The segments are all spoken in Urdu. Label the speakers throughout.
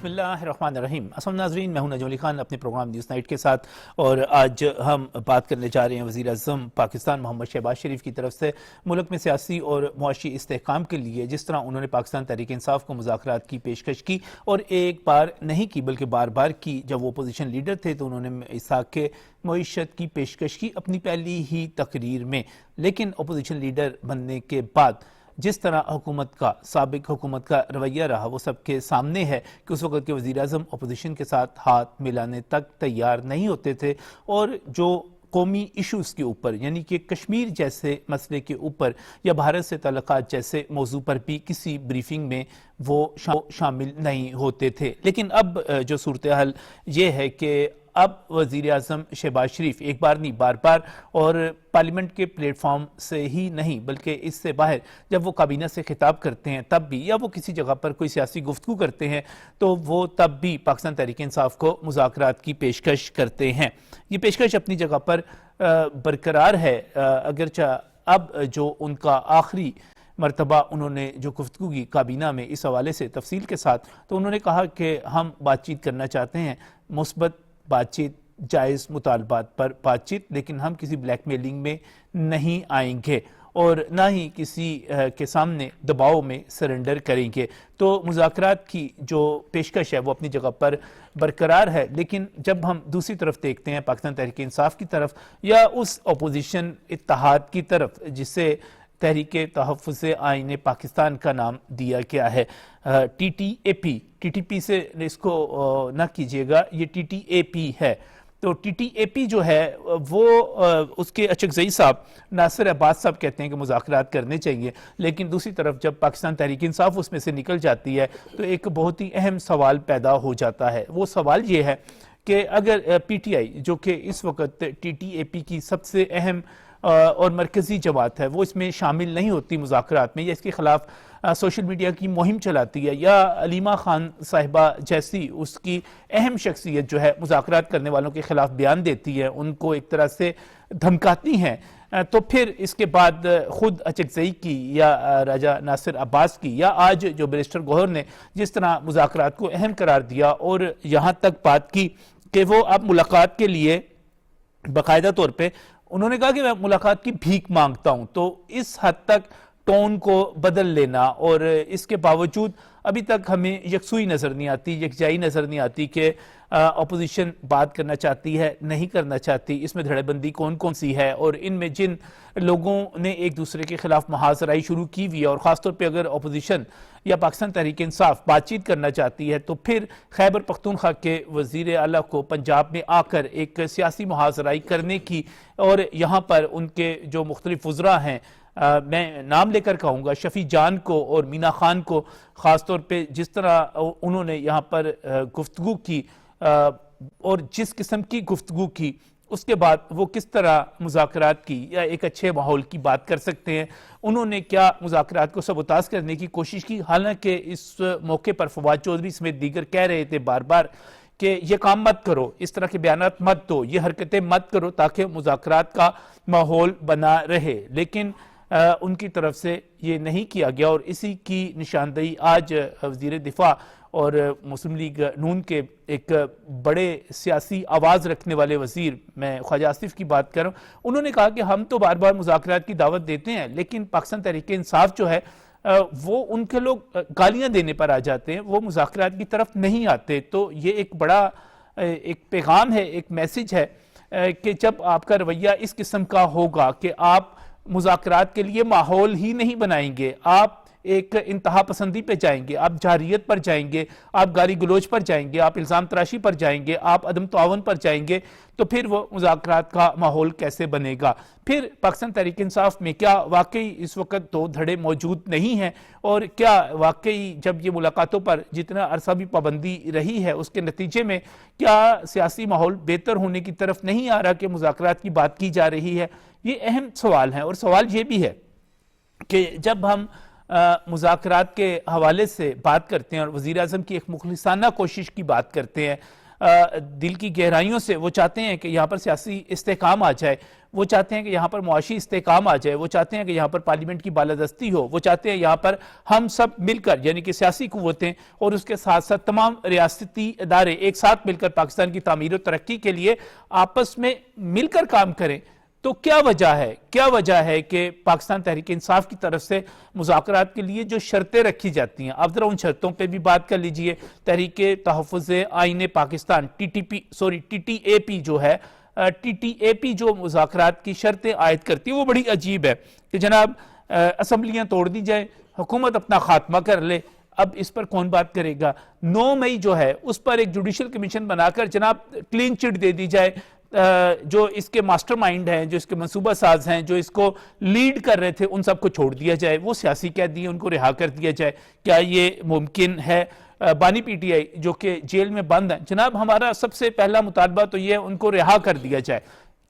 Speaker 1: بسم اللہ الرحمن الرحیم۔ السلام ناظرین، میں ہوں نجم علی خان اپنے پروگرام نیوز نائٹ کے ساتھ، اور آج ہم بات کرنے جا رہے ہیں وزیر اعظم پاکستان محمد شہباز شریف کی طرف سے ملک میں سیاسی اور معاشی استحکام کے لیے جس طرح انہوں نے پاکستان تحریک انصاف کو مذاکرات کی پیشکش کی، اور ایک بار نہیں کی بلکہ بار بار کی۔ جب وہ اپوزیشن لیڈر تھے تو انہوں نے اسحاق کے معیشت کی پیشکش کی اپنی پہلی ہی تقریر میں، لیکن اپوزیشن لیڈر بننے کے بعد جس طرح حکومت کا سابق حکومت کا رویہ رہا وہ سب کے سامنے ہے کہ اس وقت کے وزیر اعظم اپوزیشن کے ساتھ ہاتھ ملانے تک تیار نہیں ہوتے تھے، اور جو قومی ایشوز کے اوپر یعنی کہ کشمیر جیسے مسئلے کے اوپر یا بھارت سے تعلقات جیسے موضوع پر بھی کسی بریفنگ میں وہ شامل نہیں ہوتے تھے۔ لیکن اب جو صورتحال یہ ہے کہ اب وزیر اعظم شہباز شریف ایک بار نہیں بار بار، اور پارلیمنٹ کے پلیٹ فارم سے ہی نہیں بلکہ اس سے باہر جب وہ کابینہ سے خطاب کرتے ہیں تب بھی، یا وہ کسی جگہ پر کوئی سیاسی گفتگو کرتے ہیں تو وہ تب بھی پاکستان تحریک انصاف کو مذاکرات کی پیشکش کرتے ہیں۔ یہ پیشکش اپنی جگہ پر برقرار ہے، اگرچہ اب جو ان کا آخری مرتبہ انہوں نے جو گفتگو کی کابینہ میں اس حوالے سے تفصیل کے ساتھ، تو انہوں نے کہا کہ ہم بات چیت کرنا چاہتے ہیں، مثبت بات چیت، جائز مطالبات پر بات چیت، لیکن ہم کسی بلیک میلنگ میں نہیں آئیں گے اور نہ ہی کسی کے سامنے دباؤ میں سرنڈر کریں گے۔ تو مذاکرات کی جو پیشکش ہے وہ اپنی جگہ پر برقرار ہے، لیکن جب ہم دوسری طرف دیکھتے ہیں پاکستان تحریک انصاف کی طرف یا اس اپوزیشن اتحاد کی طرف جسے تحریک تحفظ آئین پاکستان کا نام دیا گیا ہے، T T A P, T T P سے اس کو نہ کیجیے گا، یہ ٹی ٹی اے پی ہے۔ تو ٹی ٹی اے پی جو ہے وہ اس کے اچکزئی صاحب ناصر عباس صاحب کہتے ہیں کہ مذاکرات کرنے چاہیے، لیکن دوسری طرف جب پاکستان تحریک انصاف اس میں سے نکل جاتی ہے تو ایک بہت ہی اہم سوال پیدا ہو جاتا ہے۔ وہ سوال یہ ہے کہ اگر پی ٹی آئی جو کہ اس وقت ٹی ٹی اے پی کی سب سے اہم اور مرکزی جماعت ہے، وہ اس میں شامل نہیں ہوتی مذاکرات میں، یا اس کے خلاف سوشل میڈیا کی مہم چلاتی ہے، یا علیمہ خان صاحبہ جیسی اس کی اہم شخصیت جو ہے مذاکرات کرنے والوں کے خلاف بیان دیتی ہے، ان کو ایک طرح سے دھمکاتی ہیں، تو پھر اس کے بعد خود اچکزئی کی یا راجہ ناصر عباس کی یا آج جو بیرسٹر گوہر نے جس طرح مذاکرات کو اہم قرار دیا اور یہاں تک بات کی کہ وہ اب ملاقات کے لیے باقاعدہ طور پہ انہوں نے کہا کہ میں ملاقات کی بھیک مانگتا ہوں، تو اس حد تک ٹون کو بدل لینا، اور اس کے باوجود ابھی تک ہمیں یکسوئی نظر نہیں آتی، یکجائی نظر نہیں آتی کہ اپوزیشن بات کرنا چاہتی ہے نہیں کرنا چاہتی، اس میں دھڑے بندی کون کون سی ہے، اور ان میں جن لوگوں نے ایک دوسرے کے خلاف محاذ رائی شروع کی ہوئی ہے، اور خاص طور پہ اگر اپوزیشن یا پاکستان تحریک انصاف بات چیت کرنا چاہتی ہے تو پھر خیبر پختونخوا کے وزیر اعلیٰ کو پنجاب میں آ کر ایک سیاسی محاذ رائی کرنے کی، اور یہاں پر ان کے جو مختلف وزراء ہیں، میں نام لے کر کہوں گا شفیع جان کو اور مینا خان کو، خاص طور پہ جس طرح انہوں نے یہاں پر گفتگو کی اور جس قسم کی گفتگو کی، اس کے بعد وہ کس طرح مذاکرات کی یا ایک اچھے ماحول کی بات کر سکتے ہیں، انہوں نے کیا مذاکرات کو سبوتاژ کرنے کی کوشش کی، حالانکہ اس موقع پر فواد چودھری سمیت دیگر کہہ رہے تھے بار بار کہ یہ کام مت کرو، اس طرح کے بیانات مت دو، یہ حرکتیں مت کرو تاکہ مذاکرات کا ماحول بنا رہے، لیکن ان کی طرف سے یہ نہیں کیا گیا، اور اسی کی نشاندہی آج وزیر دفاع اور مسلم لیگ نون کے ایک بڑے سیاسی آواز رکھنے والے وزیر، میں خواجہ آصف کی بات کر رہا ہوں، انہوں نے کہا کہ ہم تو بار بار مذاکرات کی دعوت دیتے ہیں، لیکن پاکستان تحریک انصاف جو ہے وہ ان کے لوگ گالیاں دینے پر آ جاتے ہیں، وہ مذاکرات کی طرف نہیں آتے۔ تو یہ ایک بڑا ایک پیغام ہے، ایک میسج ہے کہ جب آپ کا رویہ اس قسم کا ہوگا کہ آپ مذاکرات کے لیے ماحول ہی نہیں بنائیں گے، آپ ایک انتہا پسندی پہ جائیں گے، آپ جارحیت پر جائیں گے، آپ گالی گلوچ پر جائیں گے، آپ الزام تراشی پر جائیں گے، آپ عدم تعاون پر جائیں گے، تو پھر وہ مذاکرات کا ماحول کیسے بنے گا؟ پھر پاکستان تحریک انصاف میں کیا واقعی اس وقت دو دھڑے موجود نہیں ہیں، اور کیا واقعی جب یہ ملاقاتوں پر جتنا عرصہ بھی پابندی رہی ہے اس کے نتیجے میں کیا سیاسی ماحول بہتر ہونے کی طرف نہیں آ رہا کہ مذاکرات کی بات کی جا رہی ہے؟ یہ اہم سوال ہے، اور سوال یہ بھی ہے کہ جب ہم مذاکرات کے حوالے سے بات کرتے ہیں اور وزیر اعظم کی ایک مخلصانہ کوشش کی بات کرتے ہیں، دل کی گہرائیوں سے وہ چاہتے ہیں کہ یہاں پر سیاسی استحکام آ جائے، وہ چاہتے ہیں کہ یہاں پر معاشی استحکام آ جائے، وہ چاہتے ہیں کہ یہاں پر پارلیمنٹ کی بالادستی ہو، وہ چاہتے ہیں یہاں پر ہم سب مل کر یعنی کہ سیاسی قوتیں اور اس کے ساتھ ساتھ تمام ریاستی ادارے ایک ساتھ مل کر پاکستان کی تعمیر و ترقی کے لیے آپس میں مل کر کام کریں۔ تو کیا وجہ ہے کہ پاکستان تحریک انصاف کی طرف سے مذاکرات کے لیے جو شرطیں رکھی جاتی ہیں، آپ ذرا ان شرطوں پہ بھی بات کر لیجئے۔ تحریک تحفظ آئین پاکستان ٹی ٹی اے پی جو ہے، ٹی ٹی اے پی جو مذاکرات کی شرطیں عائد کرتی ہے وہ بڑی عجیب ہے کہ جناب اسمبلیاں توڑ دی جائیں، حکومت اپنا خاتمہ کر لے، اب اس پر کون بات کرے گا؟ 9 مئی جو ہے اس پر ایک جوڈیشل کمیشن بنا کر جناب کلین چٹ دے دی جائے، جو اس کے ماسٹر مائنڈ ہیں، جو اس کے منصوبہ ساز ہیں، جو اس کو لیڈ کر رہے تھے، ان سب کو چھوڑ دیا جائے، وہ سیاسی قیدی ہیں ان کو رہا کر دیا جائے۔ کیا یہ ممکن ہے؟ بانی پی ٹی آئی جو کہ جیل میں بند ہیں، جناب ہمارا سب سے پہلا مطالبہ تو یہ ہے ان کو رہا کر دیا جائے،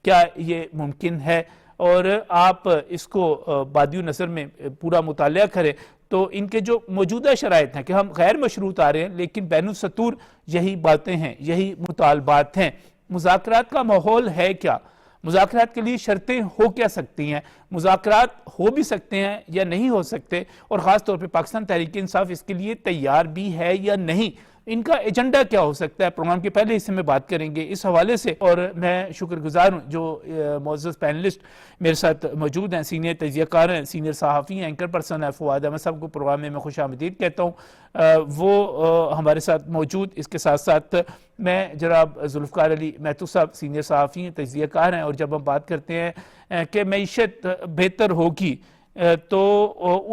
Speaker 1: کیا یہ ممکن ہے؟ اور آپ اس کو بادی نظر میں پورا مطالعہ کریں تو ان کے جو موجودہ شرائط ہیں کہ ہم غیر مشروط آ رہے ہیں لیکن بین السطور یہی باتیں ہیں، یہی مطالبات ہیں۔ مذاکرات کا ماحول ہے کیا؟ مذاکرات کے لیے شرطیں ہو کیا سکتی ہیں؟ مذاکرات ہو بھی سکتے ہیں یا نہیں ہو سکتے؟ اور خاص طور پہ پاکستان تحریک انصاف اس کے لیے تیار بھی ہے یا نہیں؟ ان کا ایجنڈا کیا ہو سکتا ہے؟ پروگرام کے پہلے حصے میں بات کریں گے اس حوالے سے، اور میں شکر گزار ہوں جو معزز پینلسٹ میرے ساتھ موجود ہیں، سینئر تجزیہ کار ہیں، سینئر صحافی ہیں، اینکر پرسن ہے فواد احمد صاحب کو پروگرام میں خوش آمدید کہتا ہوں، وہ ہمارے ساتھ موجود۔ اس کے ساتھ ساتھ میں جناب ذوالفقار علی مہتو صاحب سینئر صحافی ہیں، تجزیہ کار ہیں، اور جب ہم بات کرتے ہیں کہ معیشت بہتر ہوگی تو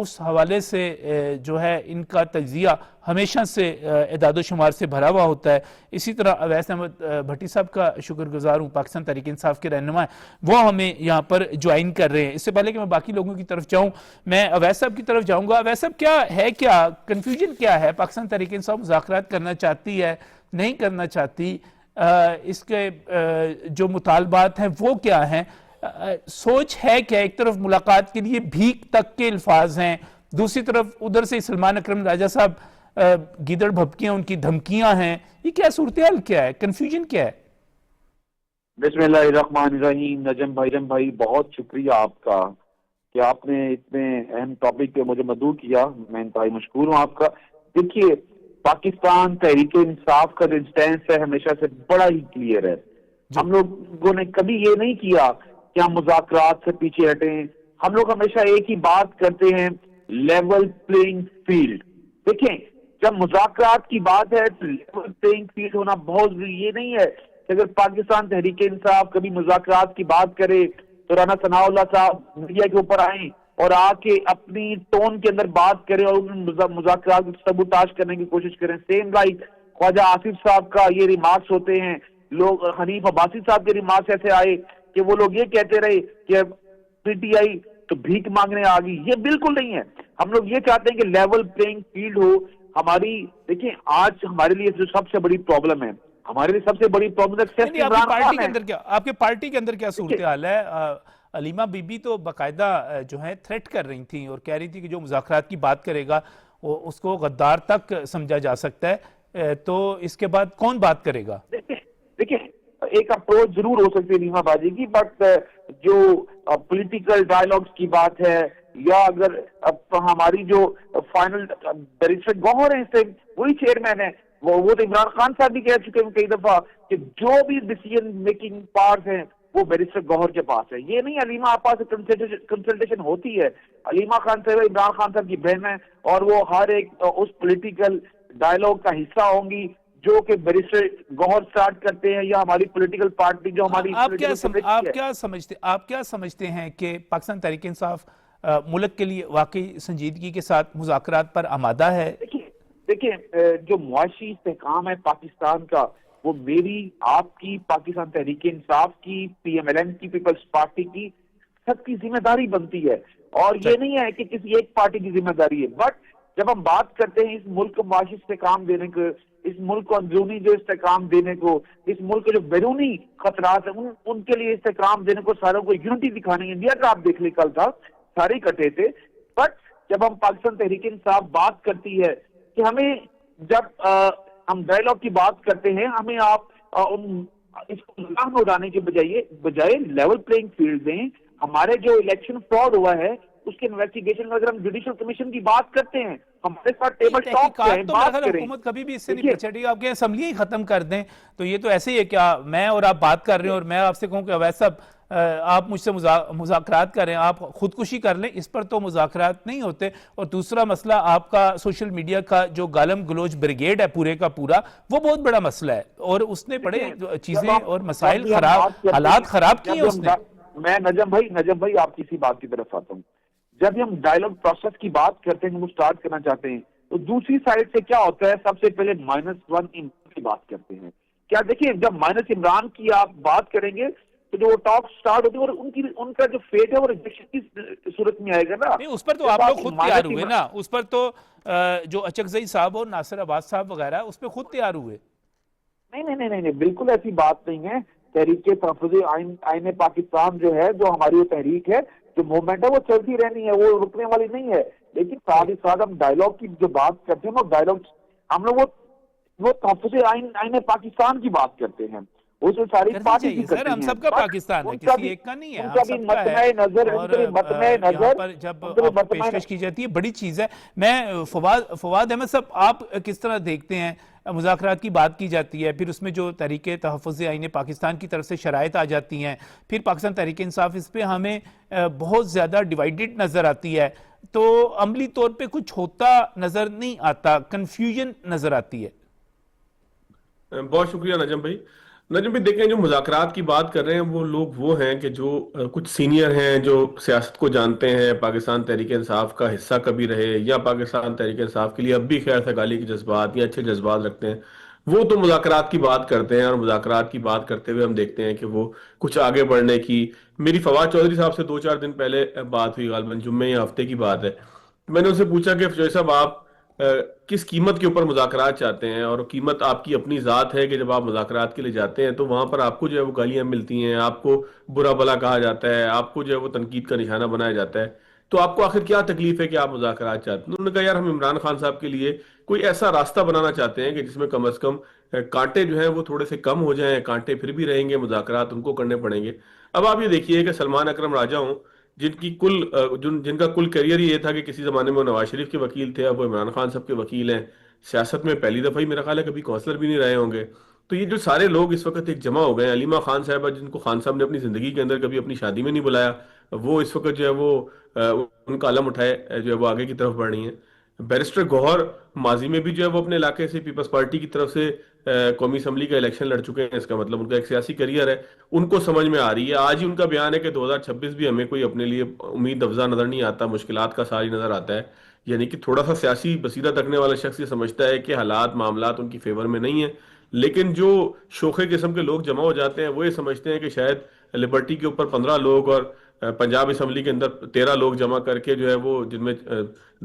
Speaker 1: اس حوالے سے جو ہے ان کا تجزیہ ہمیشہ سے اعداد و شمار سے بھرا ہوا ہوتا ہے۔ اسی طرح اویس احمد بھٹی صاحب کا شکر گزار ہوں، پاکستان تحریک انصاف کے رہنما ہیں، وہ ہمیں یہاں پر جوائن کر رہے ہیں۔ اس سے پہلے کہ میں باقی لوگوں کی طرف جاؤں، میں اویس صاحب کی طرف جاؤں گا۔ اویس صاحب کیا کنفیوژن کیا ہے؟ پاکستان تحریک انصاف مذاکرات کرنا چاہتی ہے، نہیں کرنا چاہتی؟ اس کے جو مطالبات ہیں وہ کیا ہیں؟ سوچ ہے کہ ایک طرف ملاقات کے لیے بھیک تک کے الفاظ ہیں، دوسری طرف ادھر سے سلمان اکرم راجہ صاحب گیدڑ بھبکیاں، ان کی دھمکیاں ہیں، یہ کیا صورتحال کیا ہے؟ کنفیوژن کیا ہے؟
Speaker 2: بسم اللہ الرحمن الرحیم۔ نجم بھائی بہت شکریہ آپ کا کہ آپ نے اتنے اہم ٹاپک پہ مجھے مدعو کیا، میں انتہائی مشکور ہوں آپ کا۔ دیکھیے پاکستان تحریک انصاف کا جو اسٹینس ہے ہمیشہ سے بڑا ہی کلیئر ہے۔ ہم لوگوں نے کبھی یہ نہیں کیا کہ ہم مذاکرات سے پیچھے ہٹیں، ہم لوگ ہمیشہ ایک ہی بات کرتے ہیں، لیول پلینگ فیلڈ۔ دیکھیں جب مذاکرات کی بات ہے تو لیول پلینگ فیلڈ ہونا بہت ضروری، یہ نہیں ہے کہ اگر پاکستان تحریک انصاف کبھی مذاکرات کی بات کرے تو رانا ثناء اللہ صاحب میڈیا کے اوپر آئیں اور آ کے اپنی ٹون کے اندر بات کریں اور مذاکرات کو سبوتاش کرنے کی کوشش کریں۔ سیم لائک خواجہ آصف صاحب کا یہ ریمارکس ہوتے ہیں، لوگ حنیف عباسی صاحب کے ریمارکس ایسے آئے کہ وہ لوگ یہ کہتے رہے کہ پی ٹی آئی تو بھیک مانگنے آ گئی، یہ بالکل نہیں ہے۔ ہم لوگ یہ چاہتے ہیں کہ لیول پلینگ فیلڈ ہو ہماری۔ دیکھیں آج ہمارے لیے جو سب سے بڑی پرابلم ہے، ہمارے لیے سب سے بڑی پرابلم
Speaker 1: آپ کے پارٹی کے اندر کیا صورتحال ہے؟ علیمہ بی بی تو باقاعدہ جو ہے تھریٹ کر رہی تھیں اور کہہ رہی تھی کہ جو مذاکرات کی بات کرے گا اس کو غدار تک سمجھا جا سکتا ہے، تو اس کے بعد کون بات کرے گا؟
Speaker 2: دیکھیں ایک اپروچ ضرور ہو سکتی ہے علیمہ باجی کی، بٹ جو پولیٹیکل ڈائلاگز کی بات ہے یا اگر ہماری جو فائنل بیرسٹر گوہر ہیں، اس سے وہی چیئرمین ہے، وہ تو عمران خان صاحب بھی کہہ چکے ہیں کئی دفعہ کہ جو بھی ڈیسیژن میکنگ پارٹس ہیں وہ بیرسٹر گوہر کے پاس ہے۔ یہ نہیں علیمہ آپا سے کنسلٹیشن ہوتی ہے، علیمہ خان صاحب عمران خان صاحب کی بہن ہے اور وہ ہر ایک اس پولیٹیکل ڈائلاگ کا حصہ ہوں گی جو کہ بیرسٹر گوہر سٹارٹ کرتے ہیں یا ہماری پولیٹیکل پارٹی جو ہماری
Speaker 1: آپ کیا سمجھتے ہیں کہ پاکستان تحریک انصاف ملک کے لیے واقعی سنجیدگی کے ساتھ مذاکرات پر آمادہ ہے؟
Speaker 2: دیکھیں جو معاشی استحکام ہے پاکستان کا، وہ میری، آپ کی، پاکستان تحریک انصاف کی، پی ایم ایل این کی، پیپلز پارٹی کی، سب کی ذمہ داری بنتی ہے، اور یہ نہیں ہے کہ کسی ایک پارٹی کی ذمہ داری ہے۔ بٹ جب ہم بات کرتے ہیں اس ملک کو معاشی استحکام دینے کو، اس ملک کو اندرونی جو استحکام دینے کو، اس ملک کے جو بیرونی خطرات ہیں ان کے لیے استحکام دینے کو، ساروں کو یونٹی دکھانے کی، انڈیا کا آپ دیکھ لیں کل تھا سارے کٹے تھے۔ بٹ جب ہم پاکستان تحریک انصاف بات کرتی ہے کہ ہمیں جب ہم ڈائلاگ کی بات کرتے ہیں، ہمیں آپ ان اس کو مزاح میں اڑانے کے بجائے لیول پلینگ فیلڈ میں ہمارے جو الیکشن فراڈ ہوا ہے اس کے انویسٹیگیشن میں اگر ہم جوڈیشل کمیشن کی بات کرتے ہیں, ہمارے ساتھ ٹیبل ٹاک کریں, بات کریں.
Speaker 1: حکومت کبھی بھی اس سے نہیں پچھڑی. آپ کے اسمبلی ہی ختم کر دیں تو یہ تو ایسے ہی ہے. کیا میں اور آپ بات کر رہے ہیں اور میں آپ سے کہوں کہ اویس صاحب آپ مجھ سے مذاکرات کریں, آپ خودکشی کر لیں, اس پر تو مذاکرات نہیں ہوتے. اور دوسرا مسئلہ آپ کا سوشل میڈیا کا جو گالم گلوچ بریگیڈ ہے پورے کا پورا, وہ بہت بڑا مسئلہ ہے اور اس نے بڑے چیزیں اور مسائل حالات خراب کیے اس نے.
Speaker 2: میں نجم بھائی آپ کی اسی بات کی طرف آتا ہوں. جب ہم ڈائیلاگ پروسیس کی بات کرتے ہیں, ہم سٹارٹ کرنا چاہتے ہیں, تو دوسری سائڈ سے کیا ہوتا ہے, سب سے پہلے -1 کی بات کرتے ہیں. کیا دیکھیں جب -عمران کی آپ بات کریں گے تو جو وہ ٹاک سٹارٹ ہوتی ہے اور ان کا جو فیٹ ہے وہ ریجیکشن کی صورت میں آئے گا نا.
Speaker 1: نہیں, اس پر تو آپ لوگ خود تیار ہوئے نا, اس پر تو جو اچکزئی صاحب اور ناصر عباس صاحب وغیرہ اس پہ خود تیار ہوئے.
Speaker 2: نہیں, بالکل ایسی بات نہیں ہے. تحریک تحفظ آئین پاکستان جو ہے, جو ہماری وہ تحریک ہے, جو موومنٹ ہے, وہ چلتی رہنی ہے, وہ رکنے والی نہیں ہے. لیکن ساتھ ہی ساتھ ہم ڈائیلاگ کی جو بات کرتے ہیں, وہ ڈائیلاگ ہم لوگ وہ تحفظ آئین پاکستان کی بات کرتے ہیں. وہ جو ساری باتیں
Speaker 1: سر, ہم سب کا پاکستان ہے, کسی ایک کا نہیں ہے, ہم سب کا ہے. اور یہاں پر جب آپ کو پیشکش کی جاتی ہے بڑی چیز ہے. میں فواد احمد صاحب, آپ کس طرح دیکھتے ہیں مذاکرات کی بات کی جاتی ہے, پھر اس میں جو تحریک تحفظ آئین پاکستان کی طرف سے شرائط آ جاتی ہیں, پھر پاکستان تحریک انصاف, اس پہ ہمیں بہت زیادہ ڈیوائیڈڈ نظر آتی ہے, تو عملی طور پہ کچھ ہوتا نظر نہیں آتا, کنفیوژن نظر آتی ہے.
Speaker 3: بہت شکریہ نجم بھائی. نجم بھائی دیکھیں, جو مذاکرات کی بات کر رہے ہیں وہ لوگ وہ ہیں کہ جو کچھ سینئر ہیں, جو سیاست کو جانتے ہیں, پاکستان تحریک انصاف کا حصہ کبھی رہے یا پاکستان تحریک انصاف کے لیے اب بھی خیر سگالی کے جذبات یا اچھے جذبات رکھتے ہیں, وہ تو مذاکرات کی بات کرتے ہیں. اور مذاکرات کی بات کرتے ہوئے ہم دیکھتے ہیں کہ وہ کچھ آگے بڑھنے کی, میری فواد چودھری صاحب سے 2-4 دن پہلے بات ہوئی, غالباً جمعے یا ہفتے کی بات ہے. میں نے ان سے پوچھا کہ فواد صاحب آپ کس قیمت کے اوپر مذاکرات چاہتے ہیں, اور قیمت آپ کی اپنی ذات ہے کہ جب آپ مذاکرات کے لیے جاتے ہیں تو وہاں پر آپ کو جو ہے وہ گالیاں ملتی ہیں, آپ کو برا بلا کہا جاتا ہے, آپ کو جو ہے وہ تنقید کا نشانہ بنایا جاتا ہے, تو آپ کو آخر کیا تکلیف ہے کہ آپ مذاکرات چاہتے ہیں؟ انہوں نے کہا یار ہم عمران خان صاحب کے لیے کوئی ایسا راستہ بنانا چاہتے ہیں کہ جس میں کم از کم کانٹے جو ہیں وہ تھوڑے سے کم ہو جائیں, کانٹے پھر بھی رہیں گے, مذاکرات ان کو کرنے پڑیں گے. اب آپ یہ دیکھیے کہ سلمان اکرم راجہ ہوں, جن کا کل کیریئر یہ تھا کہ کسی زمانے میں وہ نواز شریف کے وکیل تھے, اب وہ عمران خان صاحب کے وکیل ہیں, سیاست میں پہلی دفعہ ہی میرا خیال ہے کبھی کونسلر بھی نہیں رہے ہوں گے. تو یہ جو سارے لوگ اس وقت ایک جمع ہو گئے ہیں, علیمہ خان صاحبہ جن کو خان صاحب نے اپنی زندگی کے اندر کبھی اپنی شادی میں نہیں بلایا, وہ اس وقت جو ہے وہ ان کا علم اٹھائے جو ہے وہ آگے کی طرف بڑھ رہی ہیں. بیرسٹر گوہر ماضی میں بھی جو ہے وہ اپنے علاقے سے پیپلز پارٹی کی طرف سے قومی اسمبلی کا الیکشن لڑ چکے ہیں, اس کا مطلب ان کا ایک سیاسی کیریئر ہے, ان کو سمجھ میں آ رہی ہے. آج ہی ان کا بیان ہے کہ 2026 بھی ہمیں کوئی اپنے لیے امید افزا نظر نہیں آتا, مشکلات کا ساری نظر آتا ہے. یعنی کہ تھوڑا سا سیاسی بصیرت رکھنے والا شخص یہ سمجھتا ہے کہ حالات معاملات ان کی فیور میں نہیں ہیں, لیکن جو شوخے قسم کے لوگ جمع ہو جاتے ہیں وہ یہ سمجھتے ہیں کہ شاید لبرٹی کے اوپر 15 لوگ اور پنجاب اسمبلی کے اندر 13 لوگ جمع کر کے جو ہے وہ, جن میں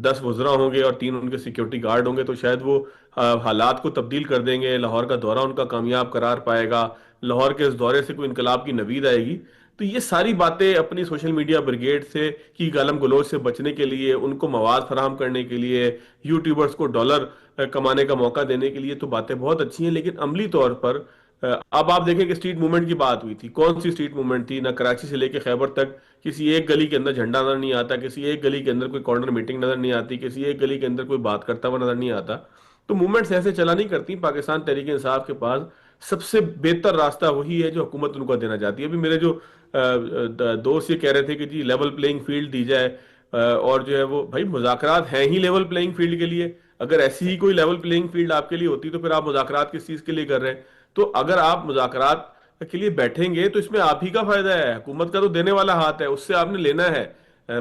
Speaker 3: 10 وزراء ہوں گے اور 3 ان کے سیکیورٹی گارڈ ہوں گے, تو شاید وہ حالات کو تبدیل کر دیں گے, لاہور کا دورہ ان کا کامیاب قرار پائے گا, لاہور کے اس دورے سے کوئی انقلاب کی نوید آئے گی. تو یہ ساری باتیں اپنی سوشل میڈیا بریگیڈ سے کی گالم گلوچ سے بچنے کے لیے, ان کو مواد فراہم کرنے کے لیے, یوٹیوبرز کو ڈالر کمانے کا موقع دینے کے لیے تو باتیں بہت اچھی ہیں, لیکن عملی طور پر اب آپ دیکھیں کہ اسٹریٹ موومنٹ کی بات ہوئی تھی, کون سی اسٹریٹ موومنٹ تھی؟ نہ کراچی سے لے کے خیبر تک کسی ایک گلی کے اندر جھنڈا نظر نہیں آتا, کسی ایک گلی کے اندر کوئی کارنر میٹنگ نظر نہیں آتی, کسی ایک گلی کے اندر کوئی بات کرتا ہوا نظر نہیں آتا. تو موومنٹس ایسے چلا نہیں کرتی. پاکستان تحریک انصاف کے پاس سب سے بہتر راستہ وہی ہے جو حکومت ان کو دینا چاہتی ہے. ابھی میرے جو دوست یہ کہہ رہے تھے کہ جی لیول پلینگ فیلڈ دی جائے, اور جو ہے وہ بھائی مذاکرات ہیں ہی لیول پلینگ فیلڈ کے لیے. اگر ایسی ہی کوئی لیول پلینگ فیلڈ آپ کے لیے ہوتی تو پھر آپ مذاکرات کس چیز کے لیے کر رہے ہیں؟ تو اگر آپ مذاکرات کے لیے بیٹھیں گے تو اس میں آپ ہی کا فائدہ ہے, حکومت کا تو دینے والا ہاتھ ہے, اس سے آپ نے لینا ہے,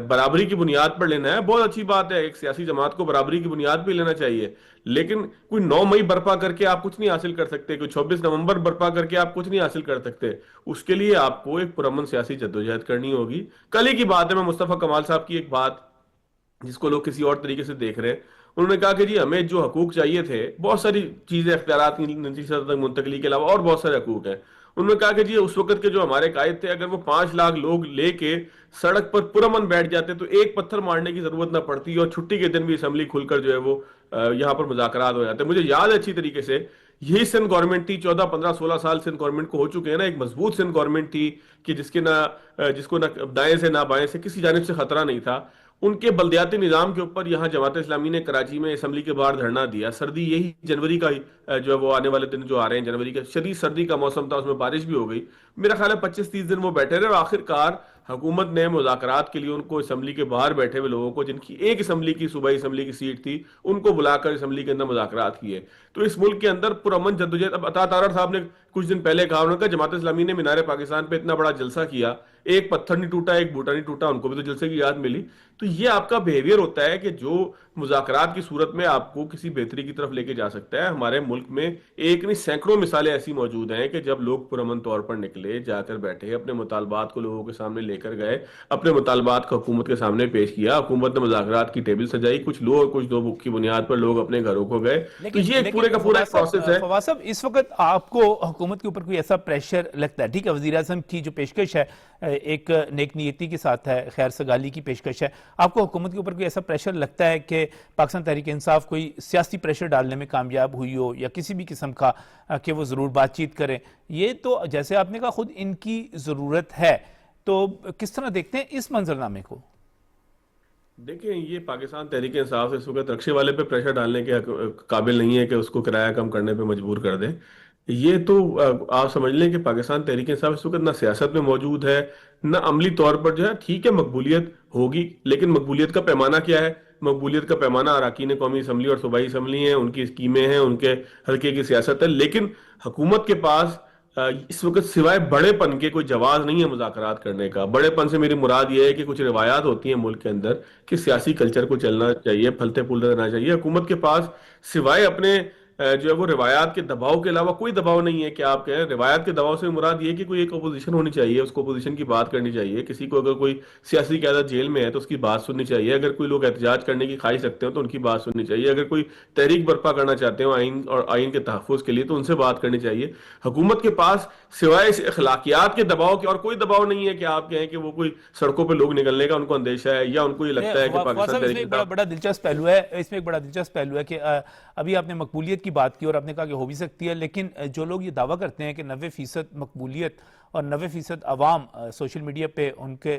Speaker 3: برابری کی بنیاد پر لینا ہے. بہت اچھی بات ہے, ایک سیاسی جماعت کو برابری کی بنیاد پہ لینا چاہیے, لیکن کوئی 9 مئی برپا کر کے آپ کچھ نہیں حاصل کر سکتے, کوئی 26 نومبر برپا کر کے آپ کچھ نہیں حاصل کر سکتے. اس کے لیے آپ کو ایک پرامن سیاسی جدوجہد کرنی ہوگی. کل ہی کی بات ہے, میں مصطفیٰ کمال صاحب کی ایک بات جس کو لوگ کسی اور طریقے سے دیکھ رہے ہیں, انہوں نے کہا کہ جی ہمیں جو حقوق چاہیے تھے, بہت ساری چیزیں اختیارات کی نجی سطح تک منتقلی کے علاوہ اور بہت سارے حقوق ہیں. انہوں نے کہا کہ جی اس وقت کے جو ہمارے قائد تھے, اگر وہ 5 لاکھ لوگ لے کے سڑک پر پرامن بیٹھ جاتے تو ایک پتھر مارنے کی ضرورت نہ پڑتی, اور چھٹی کے دن بھی اسمبلی کھل کر جو ہے وہ یہاں پر مذاکرات ہو جاتے. مجھے یاد ہے اچھی طریقے سے یہی سندھ گورنمنٹ تھی 14 15 16 سال سندھ گورنمنٹ کو ہو چکے ہیں نا, ایک مضبوط سندھ گورنمنٹ تھی کہ جس کو نہ دائیں سے نہ بائیں سے کسی جانب سے خطرہ نہیں تھا. ان کے بلدیاتی نظام کے اوپر یہاں جماعت اسلامی نے کراچی میں اسمبلی کے باہر دھرنا دیا. سردی یہی جنوری کا جو ہے وہ آنے والے دن جو آ رہے ہیں, جنوری کا شدید سردی کا موسم تھا, اس میں بارش بھی ہو گئی. میرا خیال ہے 25-30 دن وہ بیٹھے رہے, اور آخر کار حکومت نے مذاکرات کے لیے ان کو اسمبلی کے باہر بیٹھے ہوئے لوگوں کو, جن کی ایک اسمبلی کی صوبائی اسمبلی کی سیٹ تھی, ان کو بلا کر اسمبلی کے اندر مذاکرات کیے. تو اس ملک کے اندر پرامن جدوجہد. اب عطا تارڑ صاحب نے کچھ دن پہلے کہا, انہوں نے کہا جماعت اسلامی نے مینار پاکستان پہ اتنا بڑا جلسہ کیا, ایک پتھر نہیں ٹوٹا, ایک بوٹا نہیں ٹوٹا, ان کو بھی تو جلسے کی یاد ملی. تو یہ آپ کا بیہیویئر ہوتا ہے کہ جو مذاکرات کی صورت میں آپ کو کسی بہتری کی طرف لے کے جا سکتا ہے. ہمارے ملک میں ایک نہیں سینکڑوں مثالیں ایسی موجود ہیں کہ جب لوگ پرامن طور پر نکلے, جا کر بیٹھے, اپنے مطالبات کو لوگوں کے سامنے لے کر گئے, اپنے مطالبات کو حکومت کے سامنے پیش کیا, حکومت نے مذاکرات کی ٹیبل سجائی, کچھ لو اور کچھ دو بک کی بنیاد پر لوگ اپنے گھروں کو گئے. تو یہ ایک پورے کا پورا پروسیس ہے.
Speaker 1: فواز صاحب, اس وقت آپ کو حکومت کے اوپر کوئی ایسا پریشر لگتا ہے؟ ٹھیک ہے, وزیر اعظم کی جو پیشکش ہے ایک نیک نیتی کے ساتھ ہے, خیر سگالی کی پیشکش ہے. آپ کو حکومت کے اوپر کوئی ایسا پریشر لگتا ہے کہ پاکستان تحریک انصاف کوئی سیاسی پریشر ڈالنے میں کامیاب ہوئی ہو, یا کسی بھی قسم کا کہ وہ ضرور بات چیت کریں؟ یہ تو جیسے آپ نے کہا خود ان کی ضرورت ہے, تو کس طرح دیکھتے ہیں اس منظرنامے کو؟
Speaker 3: دیکھیں, یہ پاکستان تحریک انصاف اس وقت رکشے والے پہ پریشر ڈالنے کے قابل نہیں ہے کہ اس کو کرایہ کم کرنے پہ مجبور کر دیں. یہ تو آپ سمجھ لیں کہ پاکستان تحریک انصاف اس وقت نہ سیاست میں موجود ہے, نہ عملی طور پر جو ہے. ٹھیک ہے, مقبولیت ہوگی, لیکن مقبولیت کا پیمانہ کیا ہے؟ مقبولیت کا پیمانہ اراکین قومی اسمبلی اور صوبائی اسمبلی ہیں, ان کی اسکیمیں ہیں, ان کے حلقے کی سیاست ہے. لیکن حکومت کے پاس اس وقت سوائے بڑے پن کے کوئی جواز نہیں ہے مذاکرات کرنے کا. بڑے پن سے میری مراد یہ ہے کہ کچھ روایات ہوتی ہیں ملک کے اندر کہ سیاسی کلچر کو چلنا چاہیے, پھلتے پھولتے رہنا چاہیے. حکومت کے پاس سوائے اپنے جو ہے وہ روایات کے دباؤ کے علاوہ کوئی دباؤ نہیں ہے. کہ آپ کہیں روایات کے دباؤ سے مراد یہ کہ کوئی ایک اپوزیشن ہونی چاہیے, اس کو اپوزیشن کی بات کرنی چاہیے. کسی کو اگر کوئی سیاسی قیادت جیل میں ہے تو اس کی بات سننی چاہیے. اگر کوئی لوگ احتجاج کرنے کی خواہش رکھتے ہو تو ان کی بات سننی چاہیے. اگر کوئی تحریک برپا کرنا چاہتے ہو آئین اور آئین کے تحفظ کے لیے تو ان سے بات کرنی چاہیے. حکومت کے پاس سوائے اس اخلاقیات کے دباؤ کے اور کوئی دباؤ نہیں ہے کہ آپ کہیں کہ وہ کوئی سڑکوں پہ لوگ نکلنے کا ان کو اندیشہ ہے, یا ان کو یہ لگتا ہے کہ پاکستان تحریک انصاف.
Speaker 1: بڑا دلچسپ پہلو ہے اس میں, ایک بڑا دلچسپ پہلو ہے کہ ابھی آپ نے مقبولیت کی بات کی اور آپ نے کہا کہ ہو بھی سکتی ہے, لیکن جو لوگ یہ دعویٰ کرتے ہیں کہ 90% مقبولیت اور 90% عوام سوشل میڈیا پہ ان کے